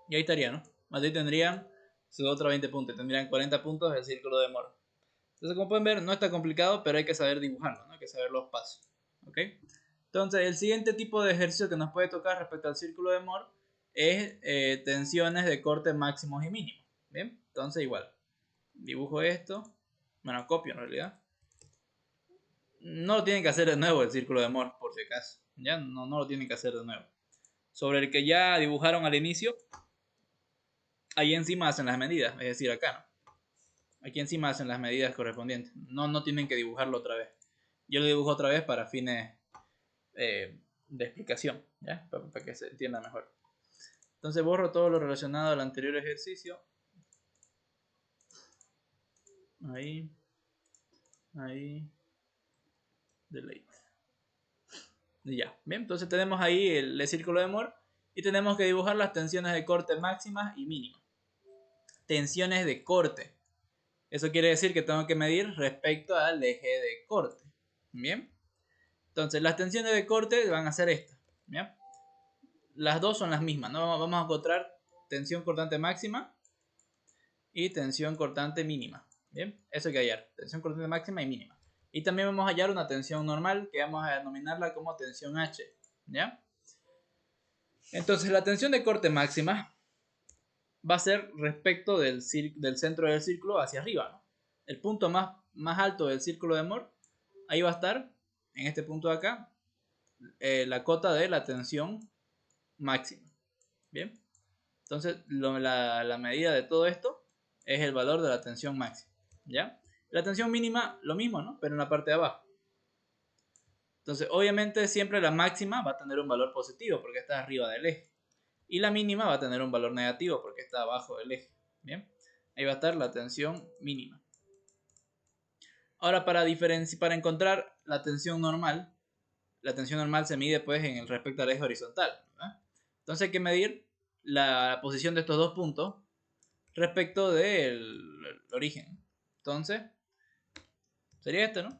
Y ahí estaría, ¿no? Así tendrían sus otros 20 puntos. Tendrían 40 puntos del círculo de Moore. Entonces, como pueden ver, no está complicado, pero hay que saber dibujarlo, ¿no? Hay que saber los pasos. ¿Ok? Entonces, el siguiente tipo de ejercicio que nos puede tocar respecto al círculo de Moore es tensiones de corte máximos y mínimos. Bien, entonces igual. Dibujo esto. Bueno, copio en realidad. No lo tienen que hacer de nuevo el círculo de Moore, por si acaso. Ya no lo tienen que hacer de nuevo. Sobre el que ya dibujaron al inicio, ahí encima hacen las medidas, es decir, acá, ¿no? Aquí encima hacen las medidas correspondientes. No tienen que dibujarlo otra vez. Yo lo dibujo otra vez para fines de explicación, ¿ya? Para que se entienda mejor. Entonces borro todo lo relacionado al anterior ejercicio. Ahí. Delete. Y ya. Bien, entonces tenemos ahí el círculo de Moore. Y tenemos que dibujar las tensiones de corte máximas y mínimas. Tensiones de corte. Eso quiere decir que tengo que medir respecto al eje de corte. Bien. Entonces las tensiones de corte van a ser estas. ¿Bien? Las dos son las mismas. ¿No? Vamos a encontrar tensión cortante máxima y tensión cortante mínima. Bien, eso hay que hallar. Tensión cortante máxima y mínima. Y también vamos a hallar una tensión normal que vamos a denominarla como tensión H. ¿Ya? Entonces la tensión de corte máxima va a ser respecto del centro del círculo hacia arriba, ¿no? El punto más alto del círculo de Moore, ahí va a estar, en este punto de acá, la cota de la tensión máxima. Bien, entonces la medida de todo esto es el valor de la tensión máxima. ¿Ya? La tensión mínima, lo mismo, ¿no? Pero en la parte de abajo. Entonces, obviamente, siempre la máxima va a tener un valor positivo porque está arriba del eje. Y la mínima va a tener un valor negativo porque está abajo del eje. Bien, ahí va a estar la tensión mínima. Ahora, para encontrar la tensión normal se mide pues en el respecto al eje horizontal, ¿verdad? Entonces hay que medir la posición de estos dos puntos respecto del origen. Entonces, sería este, ¿no?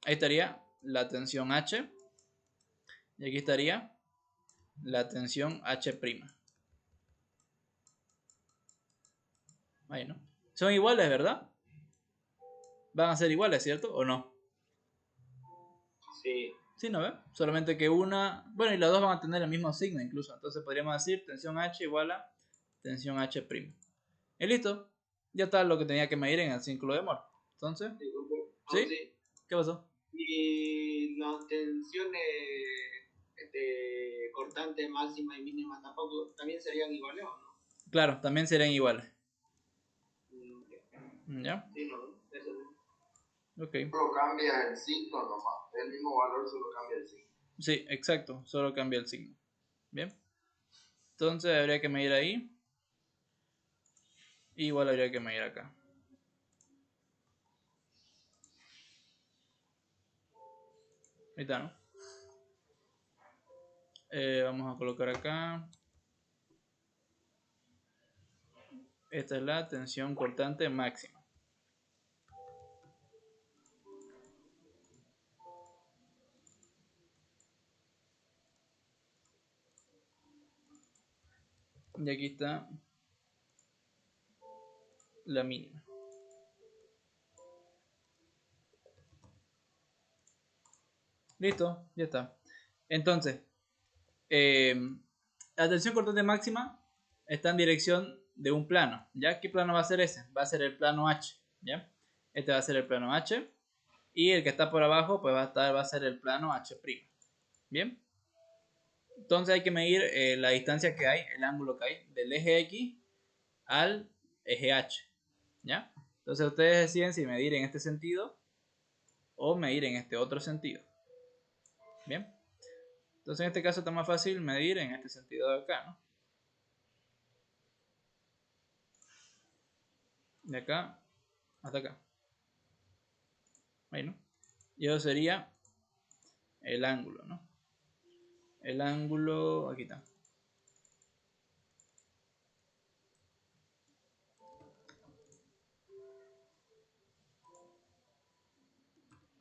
Ahí estaría la tensión H. Y aquí estaría la tensión H'. Ahí, ¿no? Son iguales, ¿verdad? Van a ser iguales, ¿cierto? ¿O no? Sí. Sí, ¿no ve? Solamente que una... Bueno, y las dos van a tener el mismo signo incluso. Entonces podríamos decir tensión H igual a tensión H'. Y listo. Ya está lo que tenía que medir en el círculo de Moore. Entonces... ¿Sí? Sí. ¿Qué pasó? Y las tensiones cortantes máxima y mínima tampoco también serían iguales o no. Claro, también serían iguales. ¿Ya? Sí, no, eso no. Ok. Solo cambia el signo nomás. El mismo valor solo cambia el signo. Sí, exacto. Solo cambia el signo. Bien. Entonces habría que medir ahí. Igual habría que medir acá. Ahí está, ¿no? Vamos a colocar acá. Esta es la tensión cortante máxima. Y aquí está la mínima. Listo, ya está. Entonces, eh, la tensión cortante máxima está en dirección de un plano. ¿Ya? ¿Qué plano va a ser ese? Va a ser el plano H. ¿Ya? Este va a ser el plano H. Y el que está por abajo, pues va a ser el plano H'. ¿Bien? Entonces hay que medir la distancia que hay, el ángulo que hay del eje X al eje H, ¿ya? Entonces ustedes deciden si medir en este sentido o medir en este otro sentido. Bien, entonces en este caso está más fácil medir en este sentido de acá, ¿no? De acá hasta acá. Ahí, ¿no? Y eso sería el ángulo, ¿no? El ángulo, aquí está.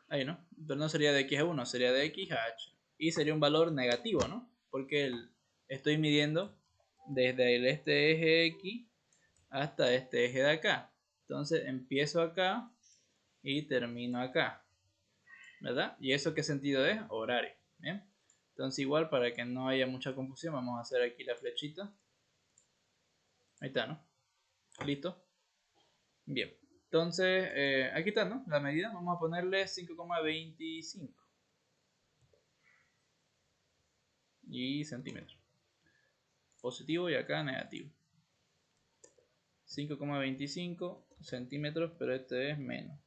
Ahí, ¿no? Pero no sería de X a 1, sería de X a H. Y sería un valor negativo, ¿no? Porque estoy midiendo desde este eje X hasta este eje de acá. Entonces empiezo acá y termino acá, ¿verdad? ¿Y eso qué sentido es? Horario. ¿Bien? Entonces igual para que no haya mucha confusión vamos a hacer aquí la flechita. Ahí está, ¿no? Listo. Bien. Entonces aquí está, ¿no? La medida. Vamos a ponerle 5,25 y centímetros. Positivo y acá negativo. 5,25 centímetros, pero este es menos.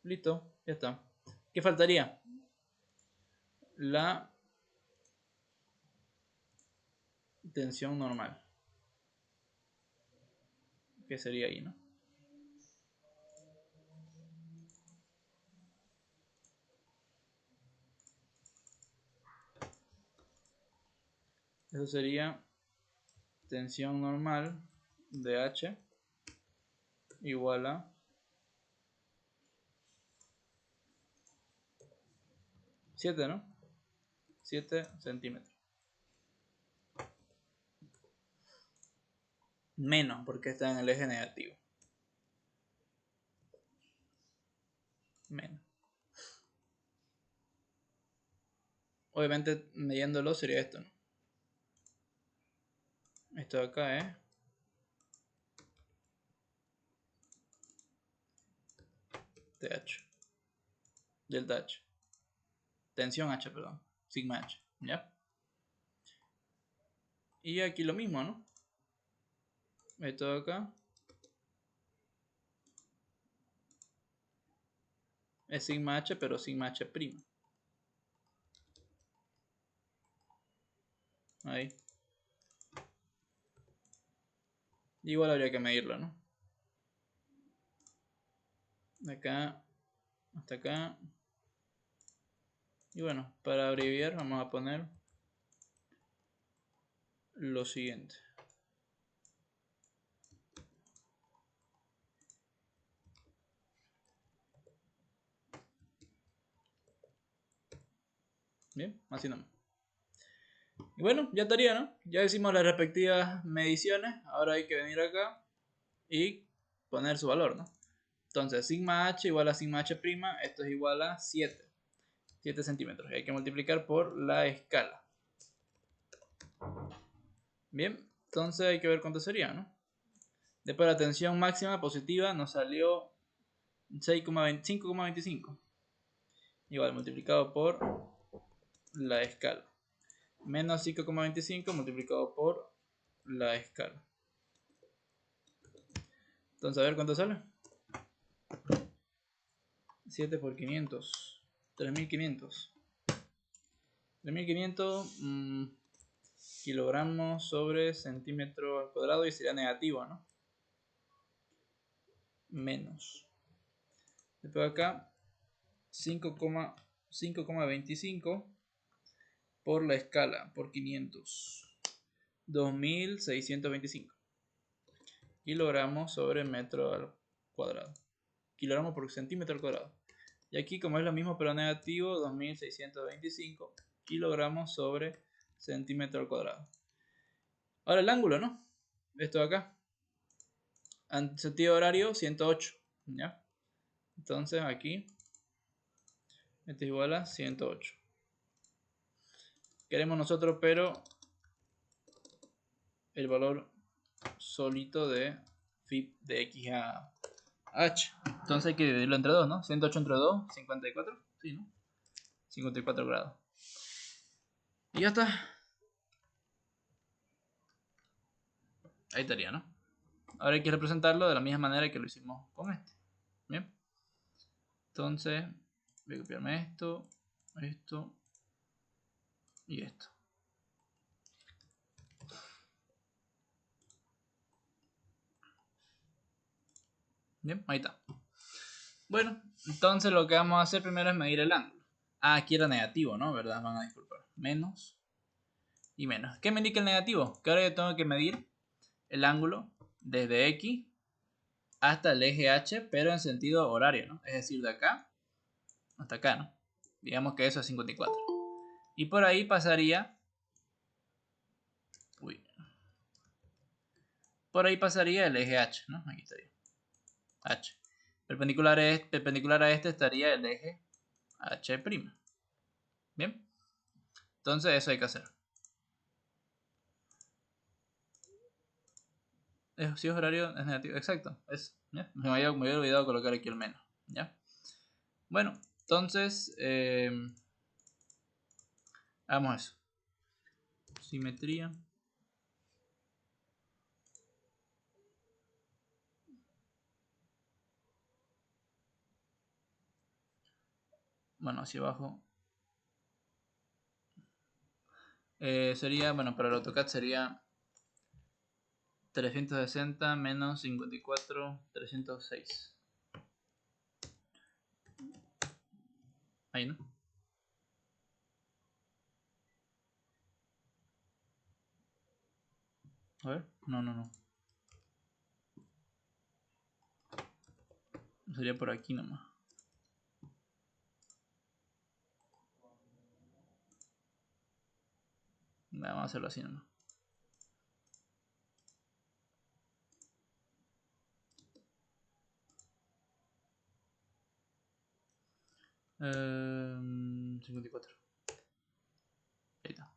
Listo, ya está. ¿Qué faltaría? La tensión normal. ¿Qué sería ahí, no? Eso sería tensión normal de H igual a 7, ¿no? 7 centímetros. Menos porque está en el eje negativo. Menos. Obviamente midiéndolo sería esto, ¿no? Esto de acá es TH. Delta H. Tensión H, perdón. Sigma H. ¿Ya? Y aquí lo mismo, ¿no? Esto de acá es sigma H, pero sigma H'. Ahí. Igual habría que medirlo, ¿no? De acá hasta acá. Y bueno, para abreviar vamos a poner lo siguiente. Bien, así nomás. Y bueno, ya estaría, ¿no? Ya hicimos las respectivas mediciones. Ahora hay que venir acá y poner su valor, ¿no? Entonces, sigma h igual a sigma h', esto es igual a 7 centímetros. Y hay que multiplicar por la escala. Bien, entonces hay que ver cuánto sería, ¿no? Después la tensión máxima positiva nos salió 5,25. Igual multiplicado por la escala. Menos 5,25 multiplicado por la escala. Entonces a ver cuánto sale. 7 por 500. 3500. 3500 kilogramos sobre centímetro al cuadrado y sería negativo, ¿no? Menos. Después acá 5,25 por la escala, por 500. 2625 kilogramos sobre metro al cuadrado. Kilogramos por centímetro al cuadrado. Y aquí, como es lo mismo pero negativo, 2625 kilogramos sobre centímetro al cuadrado. Ahora el ángulo, ¿no? Esto de acá. En sentido horario, 108. ¿Ya? Entonces aquí, esto es igual a 108. Queremos nosotros, pero el valor solito de phi de x a h. Entonces hay que dividirlo entre 2, ¿no? 108 entre 2, 54. Sí, ¿no? 54 grados. Y ya está. Ahí estaría, ¿no? Ahora hay que representarlo de la misma manera que lo hicimos con este. Bien. Entonces, voy a copiarme esto, esto y esto. Bien, ahí está. Bueno, entonces lo que vamos a hacer primero es medir el ángulo. Ah, aquí era negativo, ¿no? ¿Verdad? Van a disculpar. Menos y menos. ¿Qué me indica el negativo? Que ahora yo tengo que medir el ángulo desde X hasta el eje H, pero en sentido horario, ¿no? Es decir, de acá hasta acá, ¿no? Digamos que eso es 54. Y por ahí pasaría... Uy. Por ahí pasaría el eje H, ¿no? Aquí estaría. H. Perpendicular a este estaría el eje H'. Bien. Entonces eso hay que hacer. Si es horario, es negativo. Exacto. ¿Ya? Me había olvidado colocar aquí el menos. ¿Ya? Bueno, entonces hagamos eso. Simetría. Bueno, hacia abajo. Sería, bueno, para el AutoCAD sería 360 menos 54, 306. Ahí, ¿no? A ver. No. Sería por aquí nomás. Vamos a hacerlo así nomás. Eh, 54. Ahí está.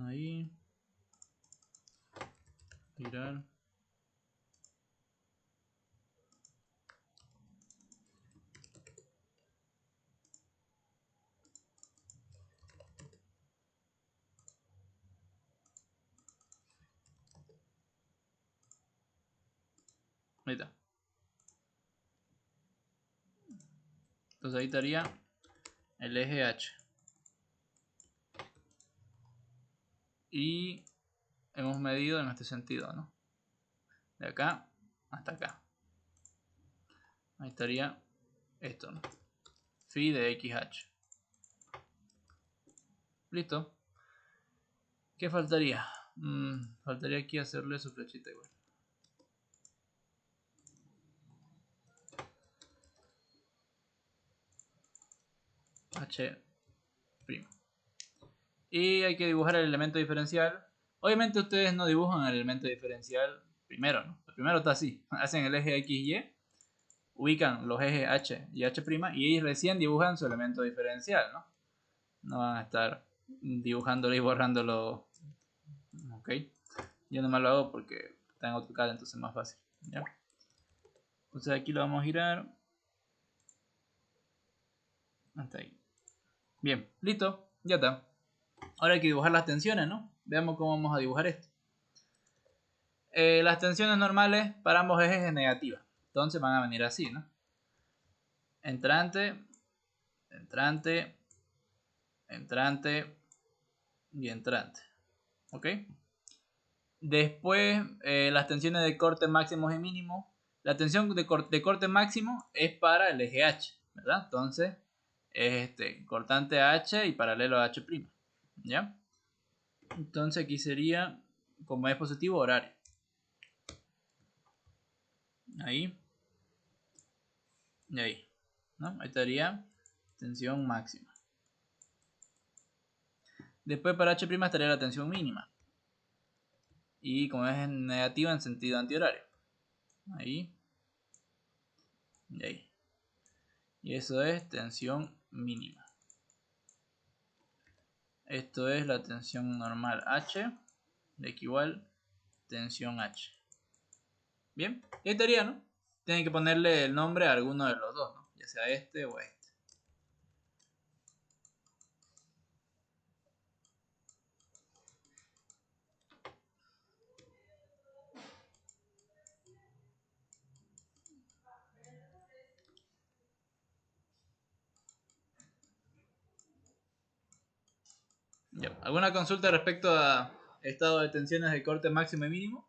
Ahí. Girar. Ahí está. Entonces ahí estaría el eje H. Y hemos medido en este sentido, ¿no? De acá hasta acá. Ahí estaría esto, ¿no? Phi de XH. Listo. ¿Qué faltaría? Faltaría aquí hacerle su flechita igual. H'. Y hay que dibujar el elemento diferencial. Obviamente ustedes no dibujan el elemento diferencial primero, ¿no? Primero está así. Hacen el eje X y Y, ubican los ejes H y H' y ahí recién dibujan su elemento diferencial, ¿no? No van a estar dibujándolo y borrándolo. Ok. Yo nomás lo hago porque está en AutoCAD, entonces es más fácil. ¿Ya? Entonces aquí lo vamos a girar. Hasta ahí. Bien, listo. Ya está. Ahora hay que dibujar las tensiones, ¿no? Veamos cómo vamos a dibujar esto. Las tensiones normales para ambos ejes es negativa. Entonces van a venir así, ¿no? Entrante, entrante, entrante y entrante. ¿Ok? Después, las tensiones de corte máximo y mínimo. La tensión de corte máximo es para el eje H, ¿verdad? Entonces, es cortante a H y paralelo a H'. ¿Ya? Entonces aquí sería, como es positivo, horario. Ahí. Y ahí. ¿No? Ahí estaría tensión máxima. Después para H' estaría la tensión mínima. Y como es negativa en sentido antihorario. Ahí. Y ahí. Y eso es tensión mínima. Esto es la tensión normal H, de que igual tensión H. Bien, y ahí estaría, ¿no? Tienen que ponerle el nombre a alguno de los dos, ¿no? Ya sea este o este. Ya. ¿Alguna consulta respecto a estado de tensiones de corte máximo y mínimo?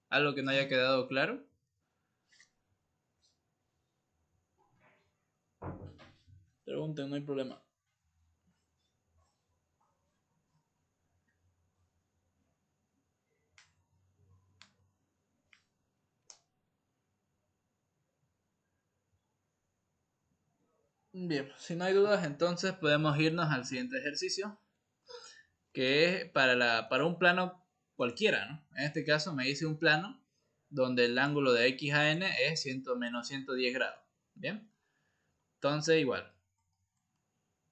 ¿Algo que no haya quedado claro? Pregunten, no hay problema. Bien, si no hay dudas, entonces podemos irnos al siguiente ejercicio, que es para un plano cualquiera, ¿no? En este caso me dice un plano donde el ángulo de X a N es menos 110 grados. Bien, entonces igual,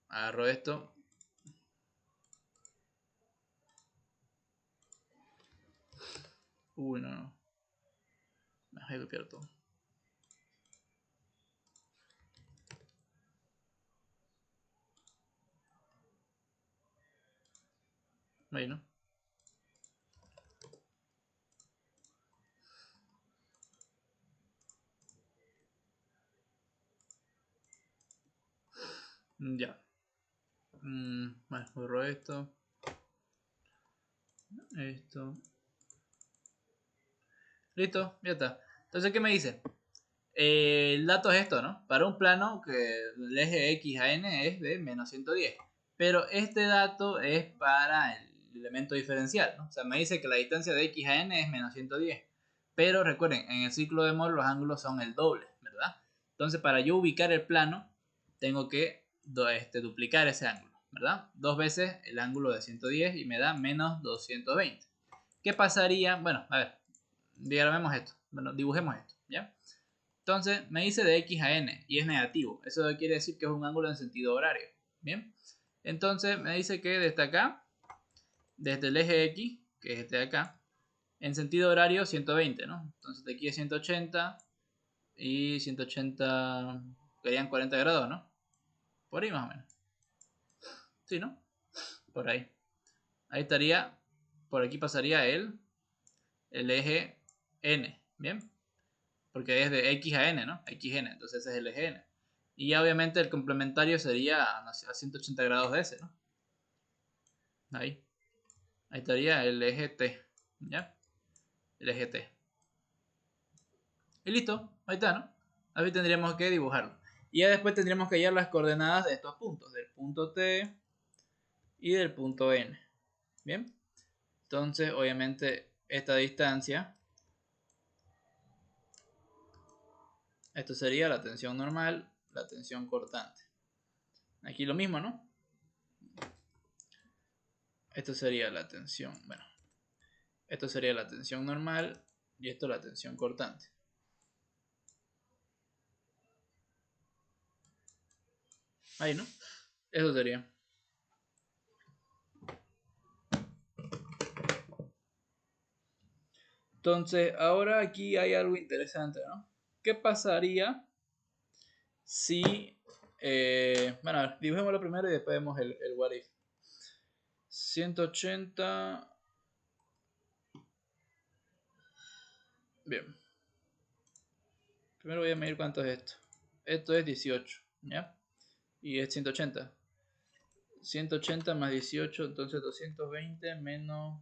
agarro esto. Uy, no. Me dejé copiar todo. Ahí, ¿no? Ya. Bueno, borro esto. Esto. Listo, ya está. Entonces, ¿qué me dice? El dato es esto, ¿no? Para un plano que el eje X a N es de menos 110. Pero este dato es para el elemento diferencial, ¿no? O sea, me dice que la distancia de X a N es menos 110. Pero recuerden, en el ciclo de Moore los ángulos son el doble, ¿verdad? Entonces, para yo ubicar el plano, tengo que duplicar ese ángulo, ¿verdad? Dos veces el ángulo de 110 y me da menos 220. ¿Qué pasaría? Bueno, a ver, diagramemos esto. Bueno, dibujemos esto, ¿ya? Entonces me dice de X a N y es negativo. Eso quiere decir que es un ángulo en sentido horario. Bien. Entonces me dice que desde acá, desde el eje X, que es este de acá, en sentido horario 120, ¿no? Entonces de aquí es 180 y 180 querían 40 grados, ¿no? Por ahí más o menos. Sí, ¿no? Por ahí. Ahí estaría, por aquí pasaría el eje N, ¿bien? Porque es de X a N, ¿no? XN, entonces ese es el eje N. Y ya obviamente el complementario sería no sé, a 180 grados de ese, ¿no? Ahí. Ahí estaría el eje T, ¿ya? El eje T. Y listo, ahí está, ¿no? Ahí tendríamos que dibujarlo. Y ya después tendríamos que hallar las coordenadas de estos puntos, del punto T y del punto N. ¿Bien? Entonces, obviamente, esta distancia, esto sería la tensión normal, la tensión cortante. Aquí lo mismo, ¿no? Esto sería la tensión, bueno, esto sería la tensión normal y esto la tensión cortante. Ahí, ¿no? Eso sería. Entonces, ahora aquí hay algo interesante, ¿no? ¿Qué pasaría si... bueno, a ver, dibujémoslo primero y después vemos el what if. 180... Bien. Primero voy a medir cuánto es esto. Esto es 18, ¿ya? Y es 180. 180 más 18, entonces 220 menos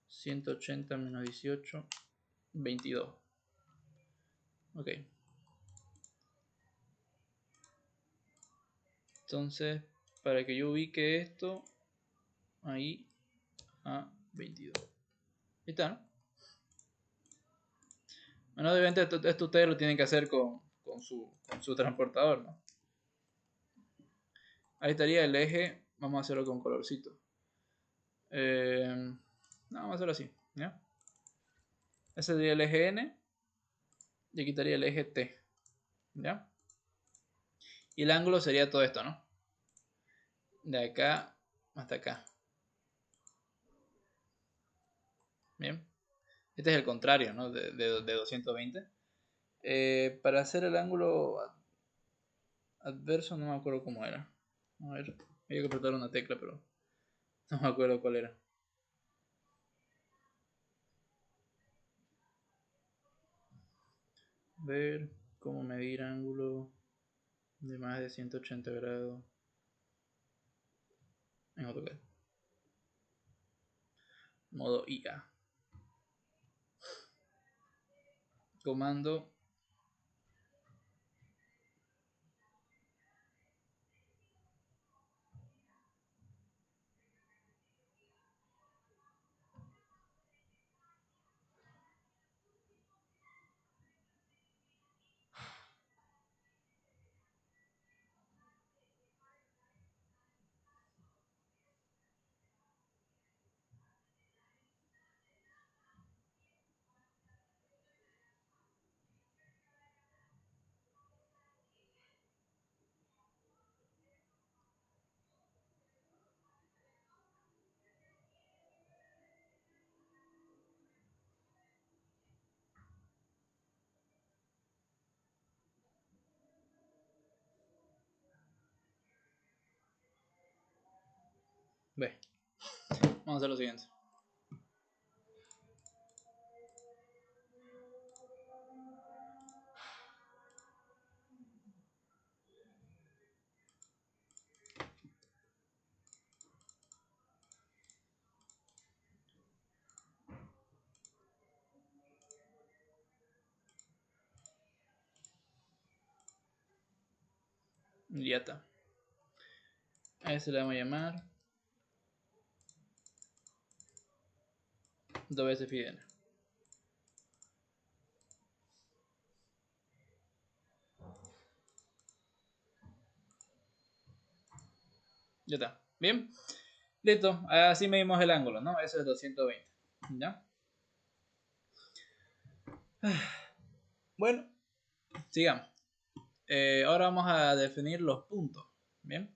180 menos 18, 22. Ok. Entonces, para que yo ubique esto ahí a 22. Ahí está, ¿no? Bueno, obviamente esto ustedes lo tienen que hacer con su transportador, ¿no? Ahí estaría el eje. Vamos a hacerlo con colorcito. No, vamos a hacerlo así, ¿ya? Ese sería el eje N. Y aquí estaría el eje T, ¿ya? Y el ángulo sería todo esto, ¿no? De acá hasta acá. Bien. Este es el contrario, ¿no? de 220. Para hacer el ángulo adverso no me acuerdo cómo era. A ver, había que apretar una tecla, pero no me acuerdo cuál era. Ver cómo medir ángulo de más de 180 grados en AutoCAD. Modo IA. Comando B. Vamos a hacer lo siguiente. Ya está. A ese le vamos a llamar 2SFN. Ya está. Bien. Listo. Así medimos el ángulo, ¿no? Eso es 220. ¿Ya? Bueno, sigamos. Ahora vamos a definir los puntos. Bien.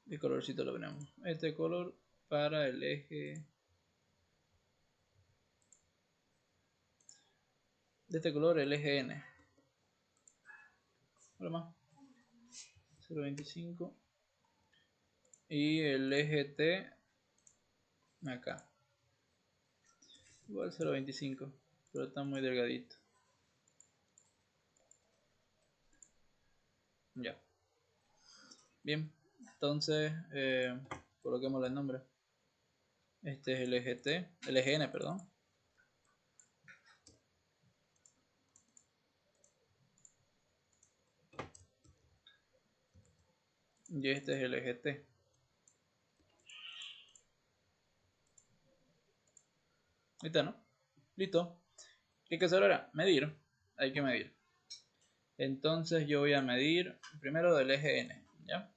¿Qué colorcito lo ponemos? Este color para el eje. De este color el eje N. Ahora más. 0.25. Y el eje T acá. Igual 0.25. Pero está muy delgadito. Ya. Bien. Entonces, coloquémosle el nombre. Este es el eje T. El eje N, perdón. Y este es el eje T. Ahí está, ¿no? Listo. ¿Qué hay que hacer ahora? Medir. Hay que medir. Entonces yo voy a medir primero del eje N. ¿Ya?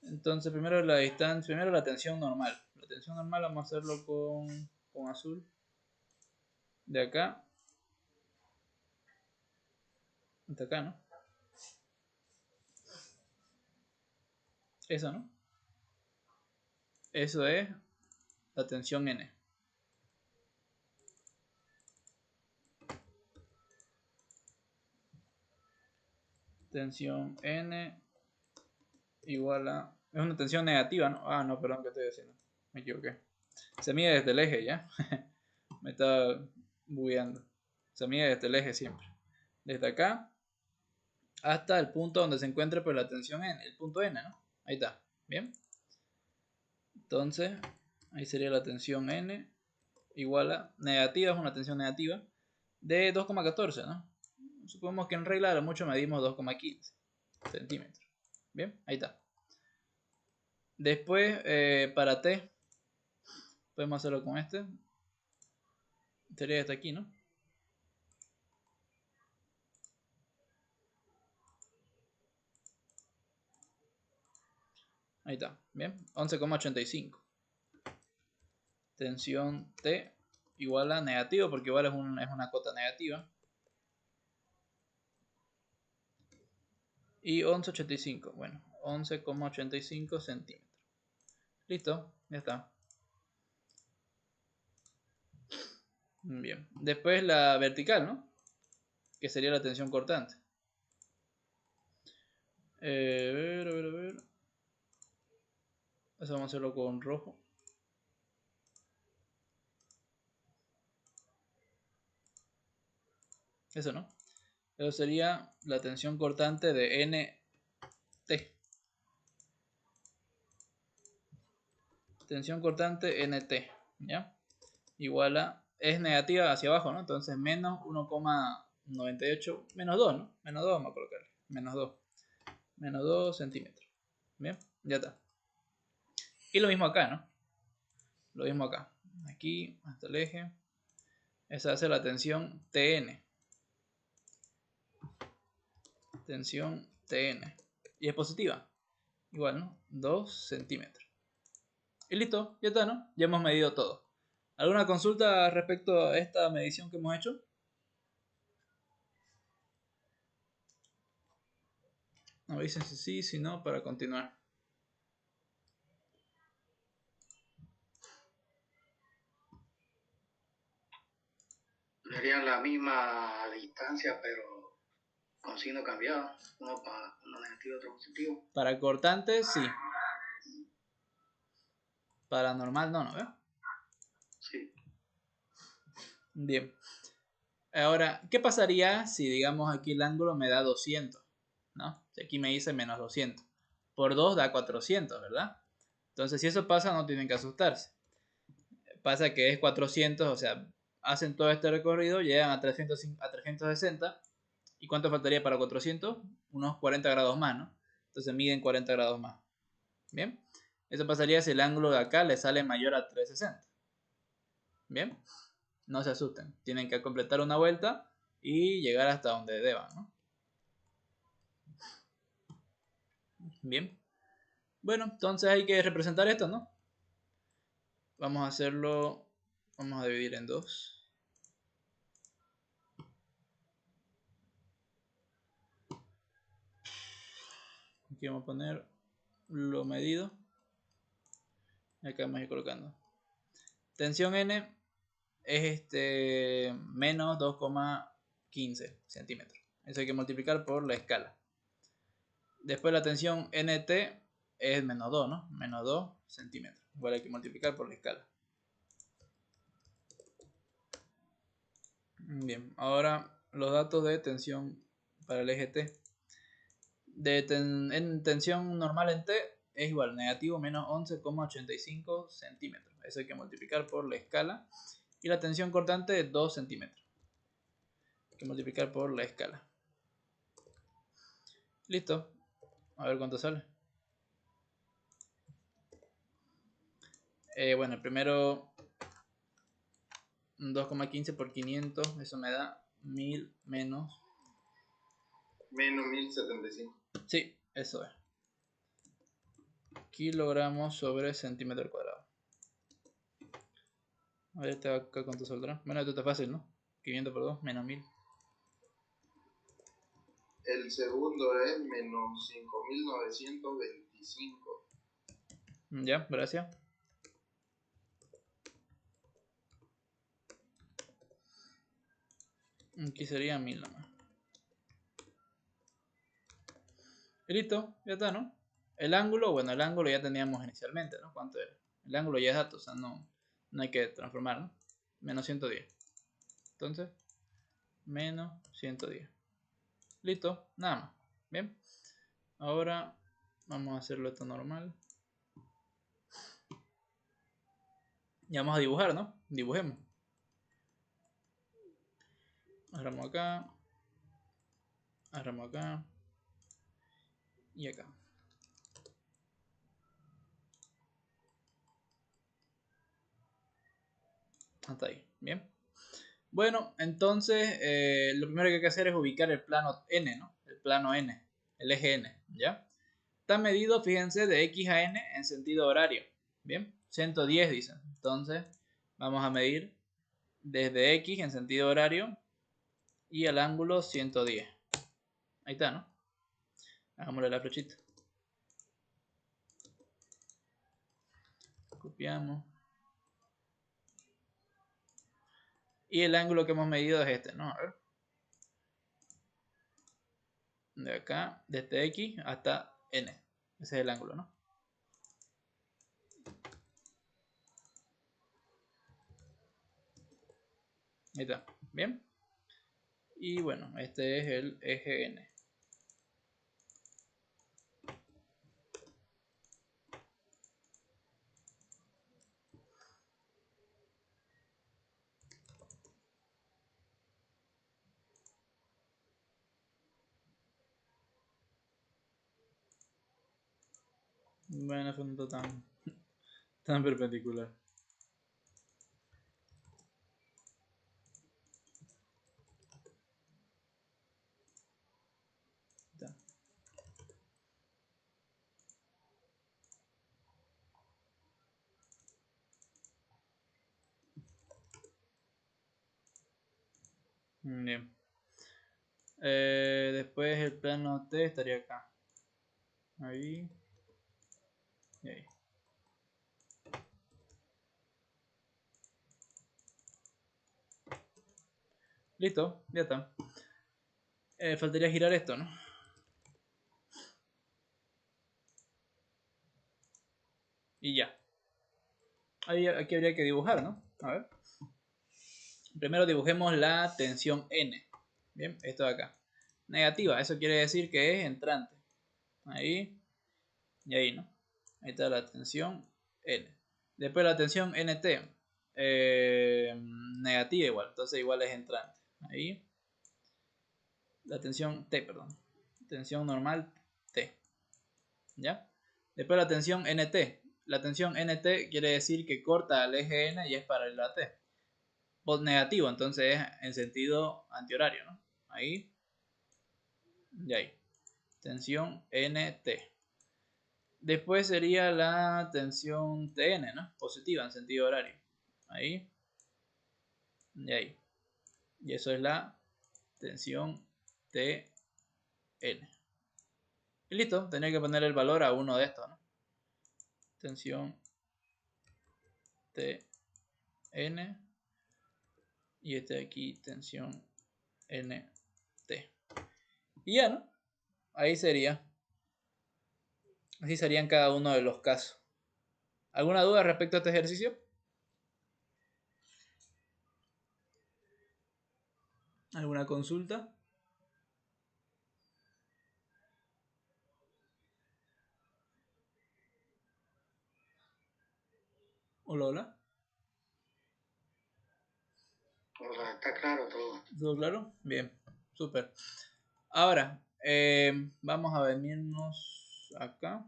Entonces primero la distancia, primero la tensión normal. La tensión normal vamos a hacerlo con azul. De acá hasta acá, ¿no? Eso, ¿no? Eso es la tensión N. Tensión N igual a... Es una tensión negativa, ¿no? Ah, no, perdón, ¿qué estoy haciendo? Me equivoqué. Se mide desde el eje, ¿ya? Me estaba bugueando. Se mide desde el eje siempre. Desde acá hasta el punto donde se encuentre pues, la tensión N, el punto N, ¿no? Ahí está, ¿bien? Entonces, ahí sería la tensión N igual a negativa, es una tensión negativa, de 2,14, ¿no? Supongamos que en regla a lo mucho medimos 2,15 centímetros. Bien, ahí está. Después, para T, podemos hacerlo con este. Sería este aquí, ¿no? Ahí está, bien. 11,85. Tensión T igual a negativo, porque igual es una cota negativa. Y 11,85. Bueno, 11,85 centímetros. Listo, ya está. Bien, después la vertical, ¿no? Que sería la tensión cortante. A ver. Eso vamos a hacerlo con rojo. Eso, ¿no? Eso sería la tensión cortante de NT. Tensión cortante NT, ¿ya? Igual a... Es negativa hacia abajo, ¿no? Entonces menos 1,98, menos 2, ¿no? Menos 2 vamos a colocar. Menos 2. Menos 2 centímetros. Bien, ya está. Y lo mismo acá, ¿no? Lo mismo acá. Aquí, hasta el eje. Esa hace la tensión TN. Tensión TN. Y es positiva. Igual, ¿no? 2 centímetros. Y listo, ya está, ¿no? Ya hemos medido todo. ¿Alguna consulta respecto a esta medición que hemos hecho? No, dicen si sí, si no, para continuar. Serían la misma distancia, pero con signo cambiado. Uno negativo, otro positivo. Para cortante, sí. Para normal, no, ¿no? ¿Ve? Sí. Bien. Ahora, ¿qué pasaría si, digamos, aquí el ángulo me da 200? ¿No? Si aquí me dice menos 200. Por 2 da 400, ¿verdad? Entonces, si eso pasa, no tienen que asustarse. Pasa que es 400, o sea, hacen todo este recorrido, llegan a 360. ¿Y cuánto faltaría para 400? Unos 40 grados más, ¿no? Entonces miden 40 grados más. Bien. Eso pasaría si el ángulo de acá le sale mayor a 360. Bien. No se asusten. Tienen que completar una vuelta y llegar hasta donde deban, ¿no? Bien. Bueno, entonces hay que representar esto, ¿no? Vamos a hacerlo. Vamos a dividir en dos. Aquí vamos a poner lo medido. Acá vamos a ir colocando. Tensión N es menos 2,15 centímetros. Eso hay que multiplicar por la escala. Después la tensión NT es menos 2, ¿no? Menos 2 centímetros. Igual hay que multiplicar por la escala. Bien, ahora los datos de tensión para el eje T. En tensión normal en T es igual, negativo menos 11,85 centímetros. Eso hay que multiplicar por la escala. Y la tensión cortante es 2 centímetros. Hay que multiplicar por la escala. Listo. A ver cuánto sale. Bueno, el primero 2,15 por 500. Eso me da 1000 menos. Menos 1075. Sí, eso es. Kilogramos sobre centímetro al cuadrado. A ver, acá cuánto saldrá. Bueno, esto está fácil, ¿no? 500 por 2, menos 1000. El segundo es menos 5925. Ya, gracias. Aquí sería 1000 nomás. Y listo, ya está, ¿no? El ángulo, bueno, el ángulo ya teníamos inicialmente, ¿no? ¿Cuánto era? El ángulo ya es dato, o sea, no hay que transformar, ¿no? Menos 110. Entonces, menos 110. Listo, nada más. Bien. Ahora vamos a hacerlo esto normal. Y vamos a dibujar, ¿no? Dibujemos. Agarramos acá. Agarramos acá. Y acá. Hasta ahí. Bien. Bueno, entonces lo primero que hay que hacer es ubicar el plano N, ¿no? El plano N. El eje N, ¿ya? Está medido, fíjense, de X a N en sentido horario. Bien. 110 dicen. Entonces vamos a medir desde X en sentido horario y al ángulo 110. Ahí está, ¿no? Hagámosle la flechita. Copiamos. Y el ángulo que hemos medido es este, ¿no? A ver. De acá, desde X hasta N. Ese es el ángulo, ¿no? Ahí está. Bien. Y bueno, este es el eje N. Bueno, fue un tan perpendicular. Está. Bien. Después el plano T estaría acá. Ahí. Y ahí. Listo, ya está. Faltaría girar esto, ¿no? Y ya. Aquí habría que dibujar, ¿no? A ver. Primero dibujemos la tensión N. Bien, esto de acá. Negativa, eso quiere decir que es entrante. Ahí. Y ahí, ¿no? Ahí está la tensión N. Después la tensión NT. Negativa igual, entonces igual es entrante. Ahí. La tensión T, perdón. Tensión normal T. ¿Ya? Después la tensión NT. La tensión NT quiere decir que corta al eje N y es paralela a T. Voz negativo, entonces es en sentido antihorario, ¿no? Ahí. Y ahí. Tensión NT. Después sería la tensión TN, ¿no? Positiva en sentido horario. Ahí. Y ahí. Y eso es la tensión TN. Y listo, tenía que poner el valor a uno de estos, ¿no? Tensión TN. Y este de aquí, tensión NT. Y ya, ¿no? Ahí sería. Así serían cada uno de los casos. ¿Alguna duda respecto a este ejercicio? ¿Alguna consulta? Hola, hola. Hola, está claro todo. ¿Todo claro? Bien, súper. Ahora, vamos a venirnos acá.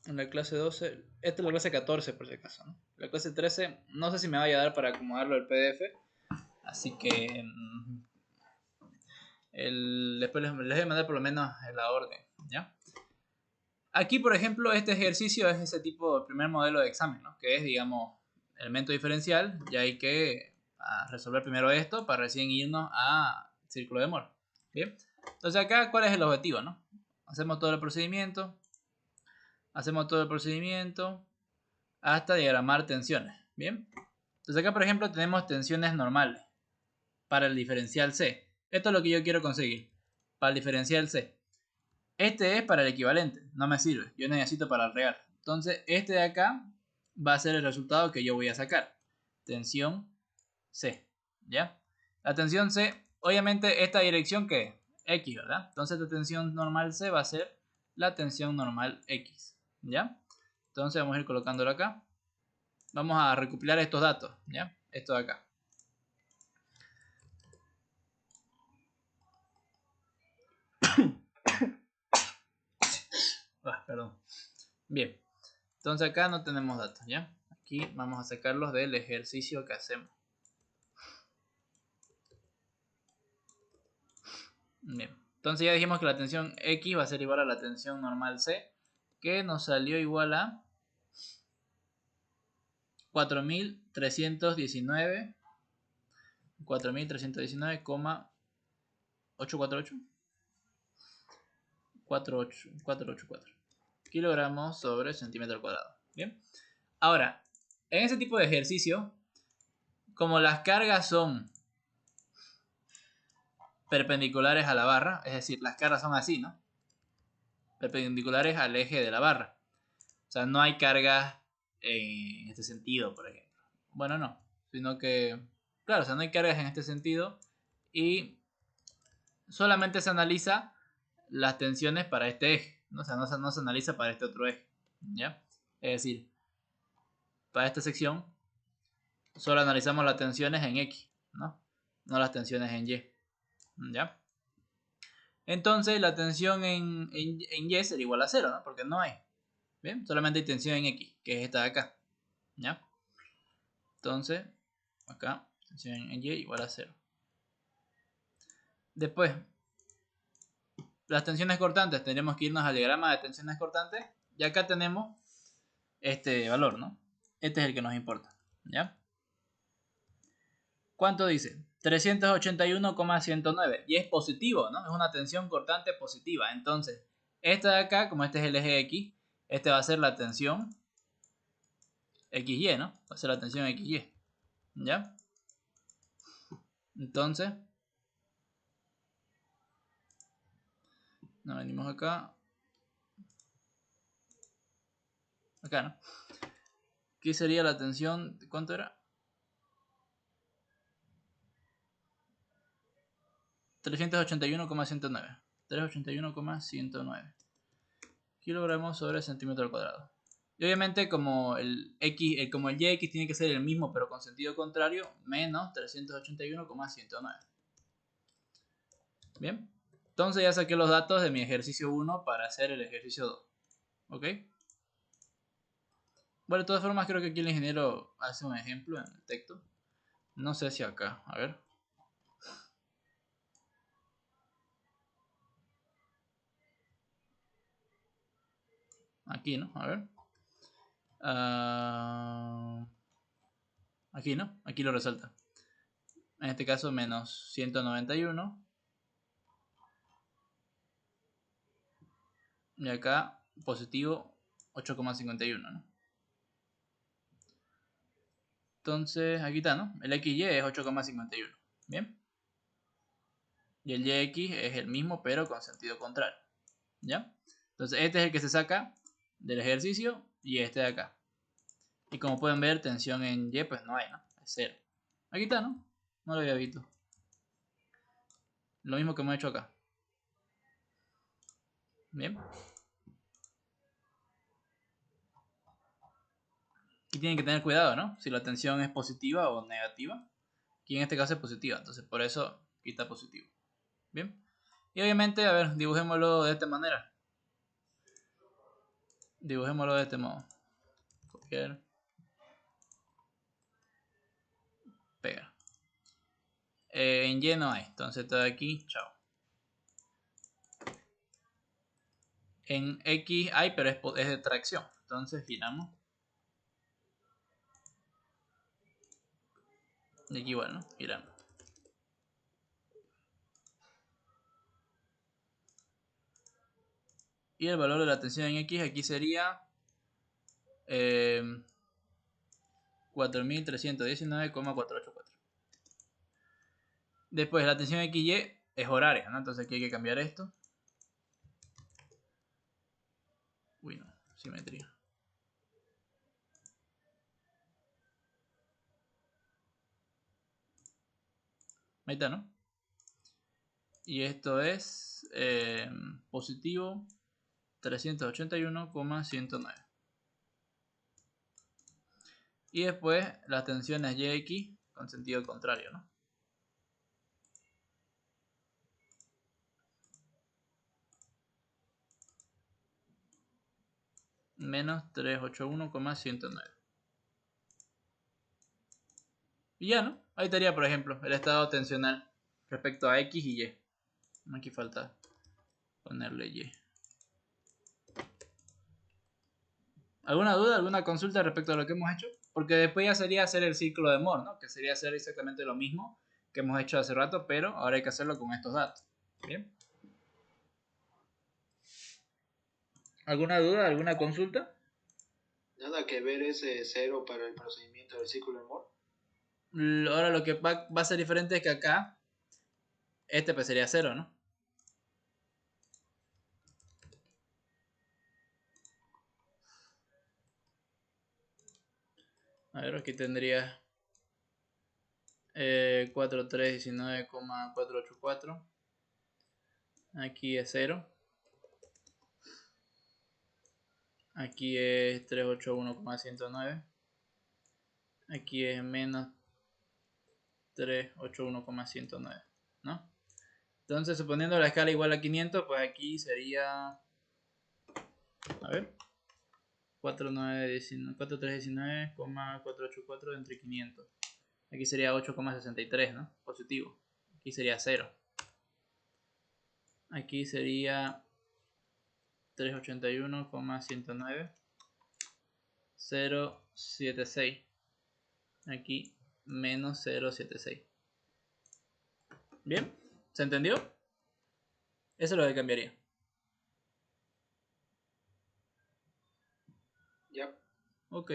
En la clase 12, esta es la clase 14 por si acaso, ¿no? La clase 13, no sé si me vaya a dar para acomodarlo el PDF. Así que después les voy a mandar por lo menos la orden, ¿ya? Aquí, por ejemplo, este ejercicio es ese tipo de primer modelo de examen, ¿no? Que es, digamos, elemento diferencial. Y hay que resolver primero esto para recién irnos a círculo de Moore. Bien. Entonces acá, ¿cuál es el objetivo, no? Hacemos todo el procedimiento. Hacemos todo el procedimiento hasta diagramar tensiones. Bien. Entonces acá, por ejemplo, tenemos tensiones normales para el diferencial C. Esto es lo que yo quiero conseguir. Para el diferencial C. Este es para el equivalente, no me sirve, yo necesito para el real. Entonces este de acá va a ser el resultado que yo voy a sacar. Tensión C, ¿ya? La tensión C, obviamente esta dirección que es X, ¿verdad? Entonces la tensión normal C va a ser la tensión normal X, ¿ya? Entonces vamos a ir colocándolo acá. Vamos a recopilar estos datos, ¿ya? Esto de acá. Perdón. Bien. Entonces acá no tenemos datos, ¿ya? Aquí vamos a sacarlos del ejercicio que hacemos. Bien. Entonces ya dijimos que la tensión X va a ser igual a la tensión normal C, que nos salió igual a 4.319,848. 484 kilogramos sobre centímetro cuadrado. Bien. Ahora, en ese tipo de ejercicio, como las cargas son perpendiculares a la barra, es decir, las cargas son así, ¿no? Perpendiculares al eje de la barra. O sea, no hay cargas en este sentido, por ejemplo. Bueno, no. Sino que, claro, o sea, no hay cargas en este sentido y solamente se analiza las tensiones para este eje, ¿no? O sea, no se analiza para este otro eje, ¿ya? Es decir, para esta sección solo analizamos las tensiones en X, ¿no? No las tensiones en Y, ¿ya? Entonces la tensión en Y sería igual a 0, ¿no? Porque no hay. Bien, solamente hay tensión en X, que es esta de acá, ¿ya? Entonces, acá, tensión en Y igual a 0. Después, las tensiones cortantes, tenemos que irnos al diagrama de tensiones cortantes. Y acá tenemos este valor, ¿no? Este es el que nos importa, ¿ya? ¿Cuánto dice? 381,109. Y es positivo, ¿no? Es una tensión cortante positiva. Entonces, esta de acá, como este es el eje X, este va a ser la tensión XY, ¿no? Va a ser la tensión XY, ¿ya? Entonces, nos venimos acá. Acá, ¿no? ¿Qué sería la tensión? ¿Cuánto era? 381,109. 381,109 kilogramos sobre centímetro al cuadrado. Y obviamente como el YX tiene que ser el mismo pero con sentido contrario, menos 381,109. Bien. Entonces ya saqué los datos de mi ejercicio 1 para hacer el ejercicio 2. ¿Ok? Bueno, de todas formas creo que aquí el ingeniero hace un ejemplo en el texto. No sé si acá. A ver. Aquí, ¿no? A ver. Aquí, ¿no? Aquí lo resalta. En este caso menos 191. Y acá positivo 8,51, ¿no? Entonces aquí está, ¿no? El XY es 8,51. Bien. Y el YX es el mismo pero con sentido contrario. ¿Ya? Entonces este es el que se saca del ejercicio y este de acá. Y como pueden ver, tensión en Y pues no hay, ¿no? Es 0. Aquí está, ¿no? No lo había visto. Lo mismo que hemos hecho acá. Bien. Y tienen que tener cuidado, ¿no? Si la tensión es positiva o negativa. Aquí en este caso es positiva, entonces por eso aquí está positivo. Bien. Y obviamente, a ver, dibujémoslo de esta manera. Dibujémoslo de este modo. Copiar. Pegar. En Y no hay, entonces todo aquí, chao. En X hay, pero es de tracción. Entonces giramos. Y aquí igual, ¿no? Giramos. Y el valor de la tensión en X aquí sería 4.319,484. Después la tensión XY es horaria, ¿no? Entonces aquí hay que cambiar esto. Uy, no, simetría. Ahí está, ¿no? Y esto es positivo 381,109. Y después las tensiones YX con sentido contrario, ¿no? Menos 381,109. Y ya, ¿no? Ahí estaría, por ejemplo, el estado tensional respecto a X y Y. Aquí falta ponerle Y. ¿Alguna duda, alguna consulta respecto a lo que hemos hecho? Porque después ya sería hacer el ciclo de Moore, ¿no? Que sería hacer exactamente lo mismo que hemos hecho hace rato, pero ahora hay que hacerlo con estos datos. Bien. ¿Alguna duda? ¿Alguna consulta? Nada que ver ese cero para el procedimiento del círculo de Moore. Ahora lo que va a ser diferente es que acá, este pues sería 0, ¿no? A ver, aquí tendría 4319,484. Aquí es 0. Aquí es 381,109. Aquí es menos 381,109, ¿no? Entonces, suponiendo la escala igual a 500, pues aquí sería, a ver, 4319,484 entre 500. Aquí sería 8,63, ¿no? Positivo. Aquí sería 0. Aquí sería 381,109. 076. Aquí menos 076. ¿Bien? ¿Se entendió? Eso es lo que cambiaría. Ya. Ok.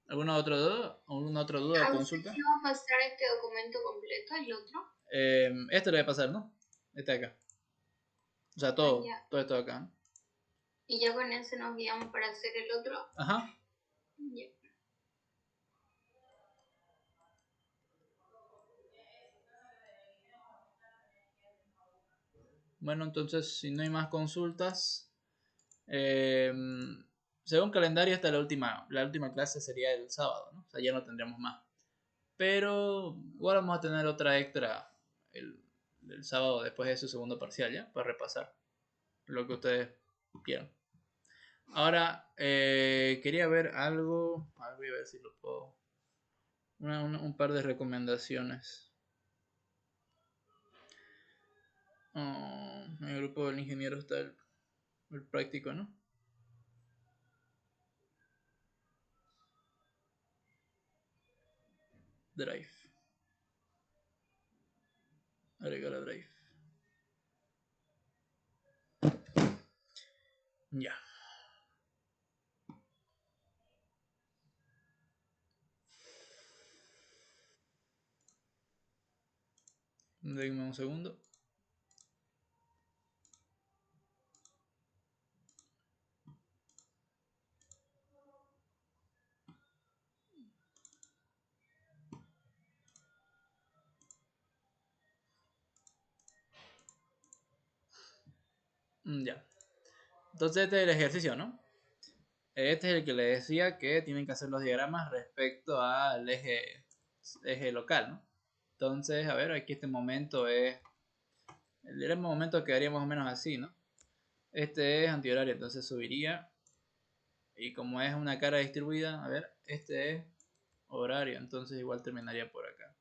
¿Alguna otra duda? ¿Alguna otra duda o ¿A usted consulta? le va a pasar este documento completo, el otro? Esto le va a pasar, ¿no? Este de acá. O sea, Ah, todo. ya. Todo esto de acá, ¿no? Y ya con ese nos guiamos para hacer el otro. Ajá. Ya. Bueno, entonces, si no hay más consultas, según calendario, esta la última clase sería el sábado, ¿no? O sea, ya no tendremos más. Pero igual vamos a tener otra extra el sábado después de su segundo parcial, ¿ya? Para repasar lo que ustedes quieran. Ahora, quería ver algo. A ver, voy a ver si lo puedo. Un par de recomendaciones. En el grupo del ingeniero está el práctico, ¿no? Drive. Agregar a Drive. Ya. Denme un segundo. Ya. Entonces este es el ejercicio, ¿no? Este es el que le decía que tienen que hacer los diagramas respecto al eje local, ¿no? Entonces, a ver, aquí este momento es... El diagrama momento quedaría más o menos así, ¿no? Este es antihorario, entonces subiría. Y como es una cara distribuida, a ver, este es horario, entonces igual terminaría por acá.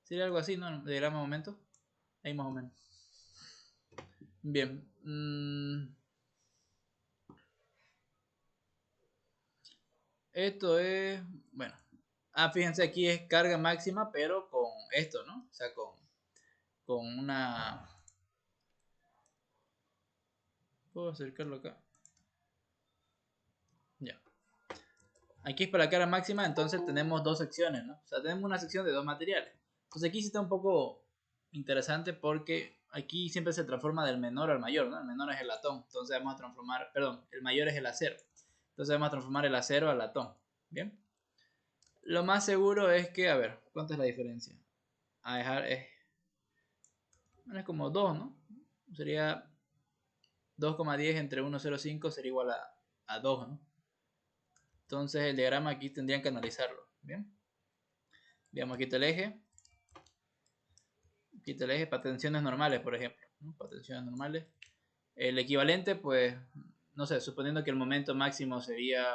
Sería algo así, ¿no? El diagrama momento. Ahí más o menos. Bien. Esto es, bueno. Ah, fíjense, aquí es carga máxima, pero con esto, ¿no? O sea, con una... ¿Puedo acercarlo acá? Ya. Aquí es para la carga máxima, entonces tenemos dos secciones, ¿no? O sea, tenemos una sección de dos materiales. Entonces aquí sí está un poco interesante porque aquí siempre se transforma del menor al mayor, ¿no? El menor es el latón, entonces vamos a transformar, perdón, el mayor es el acero. Entonces vamos a transformar el acero al latón. ¿Bien? Lo más seguro es que, a ver, ¿cuánta es la diferencia? A dejar es como 2, ¿no? Sería 2,10 entre 1,05 sería igual a 2, ¿no? Entonces el diagrama aquí tendrían que analizarlo. ¿Bien? Digamos, aquí está el eje. Aquí está el eje para tensiones normales, por ejemplo, ¿no? Para tensiones normales. El equivalente, pues, no sé, suponiendo que el momento máximo sería...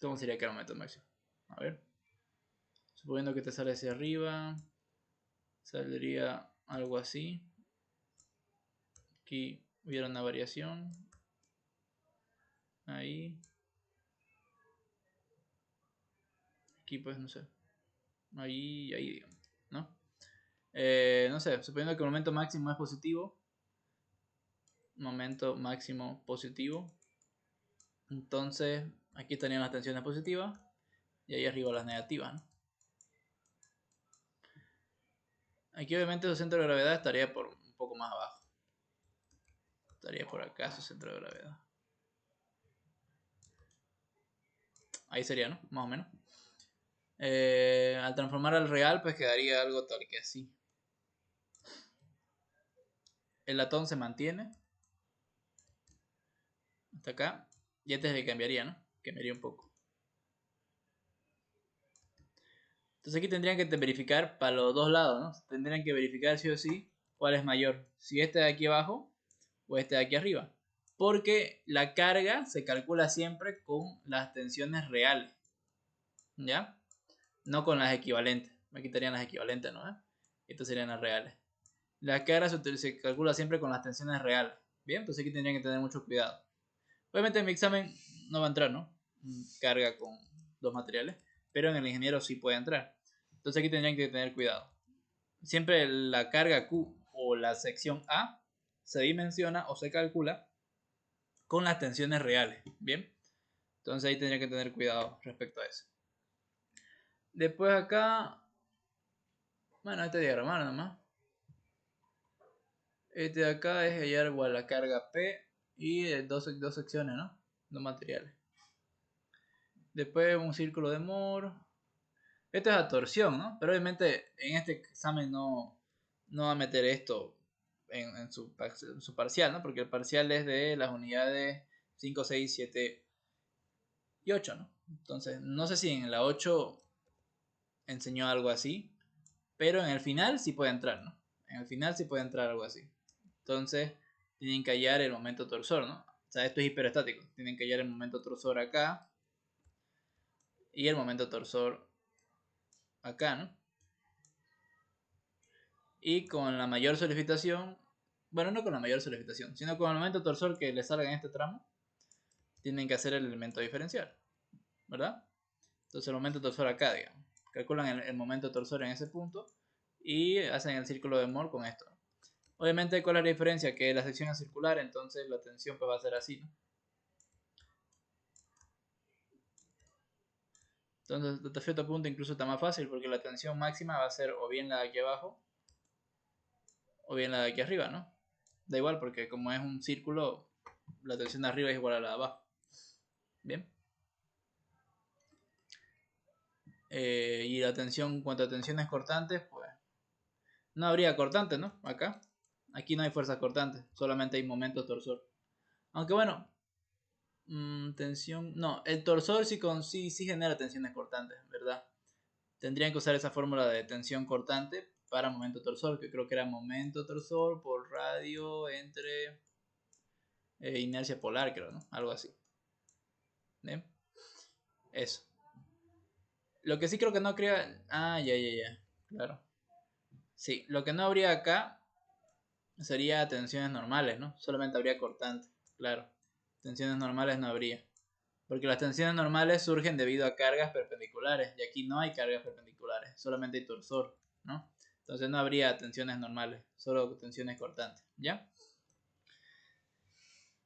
¿Cómo sería que el momento máximo? A ver. Suponiendo que te sale hacia arriba, saldría algo así. Aquí hubiera una variación. Ahí. Aquí pues no sé. Ahí, digamos, ¿no? No sé, suponiendo que el momento máximo es positivo. Momento máximo positivo. Entonces, aquí estarían las tensiones positivas. Y ahí arriba las negativas, ¿no? Aquí obviamente su centro de gravedad estaría por un poco más abajo. Estaría por acá su centro de gravedad. Ahí sería, ¿no? Más o menos. Al transformar al real, pues quedaría algo tal que así. El latón se mantiene. Hasta acá. Y este es el que cambiaría, ¿no? Cambiaría un poco. Entonces aquí tendrían que verificar para los dos lados, ¿no? Tendrían que verificar sí o sí cuál es mayor. Si este de aquí abajo o este de aquí arriba. Porque la carga se calcula siempre con las tensiones reales. ¿Ya? No con las equivalentes. Me quitarían las equivalentes, ¿no? Estas serían las reales. La carga se calcula siempre con las tensiones reales. Bien, entonces aquí tendrían que tener mucho cuidado. Obviamente en mi examen no va a entrar, ¿no? Carga con dos materiales. Pero en el ingeniero sí puede entrar. Entonces aquí tendrían que tener cuidado. Siempre la carga Q o la sección A se dimensiona o se calcula con las tensiones reales. Bien, entonces ahí tendría que tener cuidado respecto a eso. Después acá, bueno, este diagrama nada más. Este de acá es hallar igual la carga P y dos secciones, ¿no? Dos materiales. Después un círculo de Moore. Esto es a torsión, ¿no? Pero obviamente en este examen no va a meter esto en su parcial, ¿no? Porque el parcial es de las unidades 5, 6, 7 y 8, ¿no? Entonces, no sé si en la 8 enseñó algo así, pero en el final sí puede entrar, ¿no? En el final sí puede entrar algo así. Entonces, tienen que hallar el momento torsor, ¿no? O sea, esto es hiperestático. Tienen que hallar el momento torsor acá y el momento torsor acá, ¿no? Y con la mayor solicitación, bueno, no con la mayor solicitación, sino con el momento torsor que le salga en este tramo, tienen que hacer el elemento diferencial, ¿verdad? Entonces el momento torsor acá, digamos. Calculan el momento torsor en ese punto y hacen el círculo de Moore con esto. Obviamente, ¿cuál es la diferencia? Que la sección es circular, entonces la tensión pues va a ser así, ¿no? Entonces, hasta cierto punto incluso está más fácil porque la tensión máxima va a ser o bien la de aquí abajo o bien la de aquí arriba, ¿no? Da igual porque como es un círculo, la tensión de arriba es igual a la de abajo. Bien. Y la tensión, en cuanto a tensiones cortantes, pues no habría cortantes, ¿no? Acá. Aquí no hay fuerzas cortantes, solamente hay momentos torsor. Aunque bueno, tensión. No, el torsor sí genera tensiones cortantes, ¿verdad? Tendrían que usar esa fórmula de tensión cortante para momento torsor, que creo que era momento torsor por radio entre inercia polar, creo, ¿no? Algo así. ¿Bien? Eso. Lo que sí creo que no crea. Ah, ya. Claro. Sí, lo que no habría acá sería tensiones normales, ¿no? Solamente habría cortante, claro. Tensiones normales no habría. Porque las tensiones normales surgen debido a cargas perpendiculares. Y aquí no hay cargas perpendiculares, solamente hay torsor, ¿no? Entonces no habría tensiones normales, solo tensiones cortantes, ¿ya?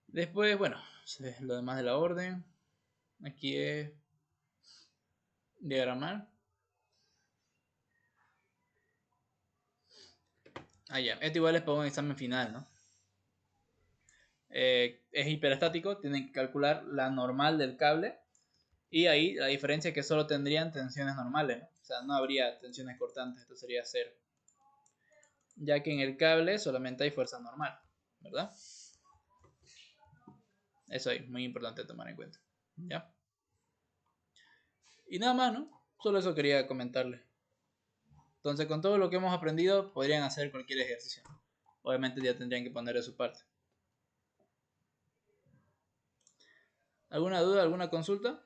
Después, bueno, lo demás de la orden. Aquí es diagramar. Ah, ya. Esto igual es para un examen final, ¿no? Es hiperestático, tienen que calcular la normal del cable. Y ahí la diferencia es que solo tendrían tensiones normales, ¿no? O sea, no habría tensiones cortantes, esto sería cero. Ya que en el cable solamente hay fuerza normal, ¿verdad? Eso es muy importante tomar en cuenta. ¿Ya? Y nada más, ¿no? Solo eso quería comentarles. Entonces, con todo lo que hemos aprendido, podrían hacer cualquier ejercicio. Obviamente ya tendrían que poner de su parte. ¿Alguna duda, alguna consulta?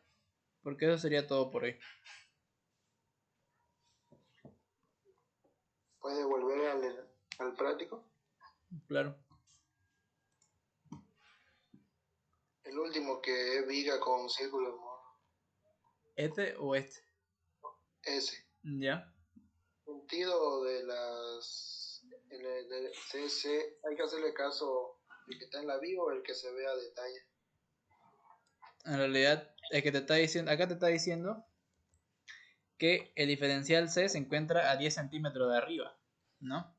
Porque eso sería todo por hoy. ¿Puede volver al práctico? Claro. El último que es viga con círculo de Moore. ¿Este o este? Ese. ¿Ya? sentido de las en el del CC hay que hacerle caso el que está en la bio o el que se vea a detalle. En realidad, el que te está diciendo, acá te está diciendo que el diferencial C se encuentra a 10 centímetros de arriba, ¿no?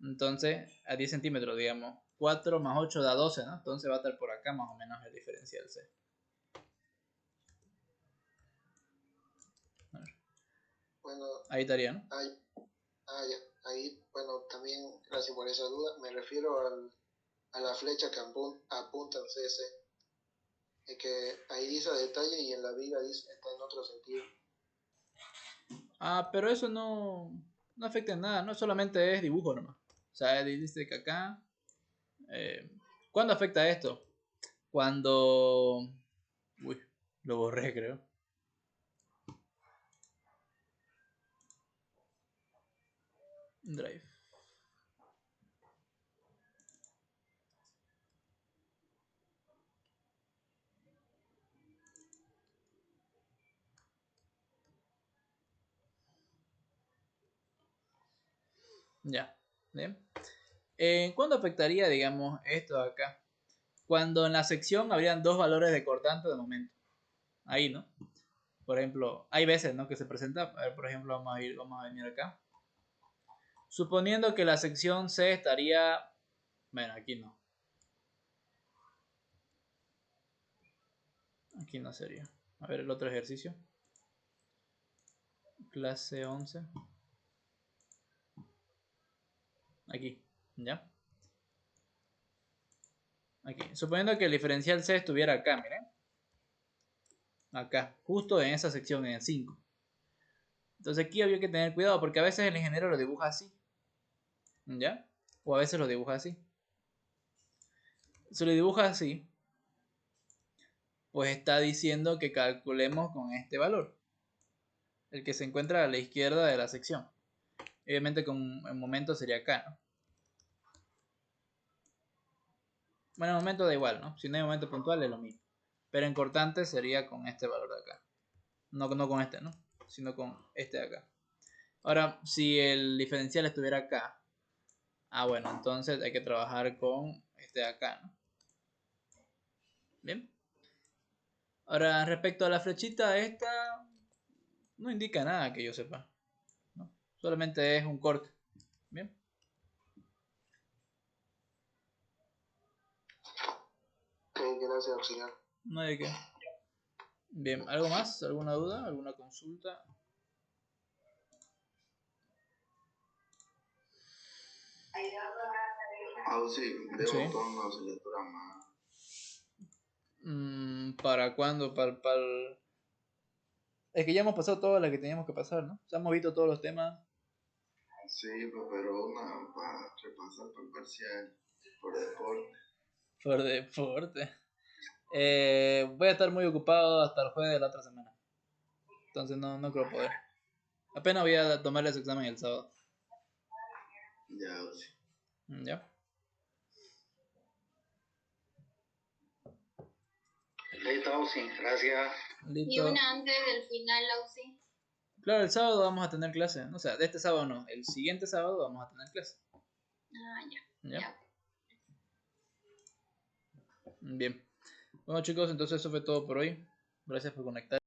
Entonces, a 10 centímetros, digamos, 4 más 8 da 12, ¿no? Entonces va a estar por acá más o menos el diferencial C. A ver. Bueno, Ahí estaría, ¿no? ahí, ya, ahí, bueno, también gracias por esa duda. Me refiero a la flecha que apunta al CC. Es que ahí dice detalle y en la viga dice está en otro sentido. Ah, pero eso no afecta en nada, no solamente es dibujo nomás. O sea, dice que acá... ¿cuándo afecta esto? Cuando... Uy, lo borré creo. Drive. Ya, ¿bien? ¿Cuándo afectaría, digamos, esto de acá? Cuando en la sección habrían dos valores de cortante de momento. Ahí, ¿no? Por ejemplo, hay veces, ¿no? Que se presenta. A ver, por ejemplo, vamos a venir acá. Suponiendo que la sección C estaría... Bueno, aquí no. Aquí no sería. A ver el otro ejercicio. Clase 11. Aquí, ¿ya? Aquí. Suponiendo que el diferencial C estuviera acá, miren. Acá, justo en esa sección, en el 5. Entonces aquí había que tener cuidado porque a veces el ingeniero lo dibuja así. ¿Ya? O a veces lo dibuja así. Si lo dibuja así, pues está diciendo que calculemos con este valor. El que se encuentra a la izquierda de la sección. Obviamente con el momento sería acá, ¿no? Bueno, el momento da igual, ¿no? Si no hay momento puntual es lo mismo. Pero en cortante sería con este valor de acá. No con este, ¿no? Sino con este de acá. Ahora, si el diferencial estuviera acá. Ah, bueno, entonces hay que trabajar con este de acá, ¿no? Bien. Ahora, respecto a la flechita esta, no indica nada que yo sepa, ¿no? Solamente es un corte. Bien. Ok, gracias, auxiliar. No hay de qué. Bien, ¿algo más? ¿Alguna duda? ¿Alguna consulta? Sí, veo Sí. toda una asignatura más. ¿Para cuándo? Es que ya hemos pasado todas las que teníamos que pasar, ¿no? Ya hemos visto todos los temas Sí, pues, pero una para repasar por parcial, por deporte. por deporte. Voy a estar muy ocupado hasta el jueves de la otra semana. Entonces no creo poder. Apenas voy a tomar ese examen el sábado. Ya, sí. ¿Ya? Listo, sí, gracias. Y Listo. una antes del final, Auxi. Claro, el sábado vamos a tener clase. O sea, de este sábado no. El siguiente sábado vamos a tener clase. Ah, ya. ¿Ya? Ya. Bien. Bueno chicos, entonces eso fue todo por hoy. Gracias por conectar.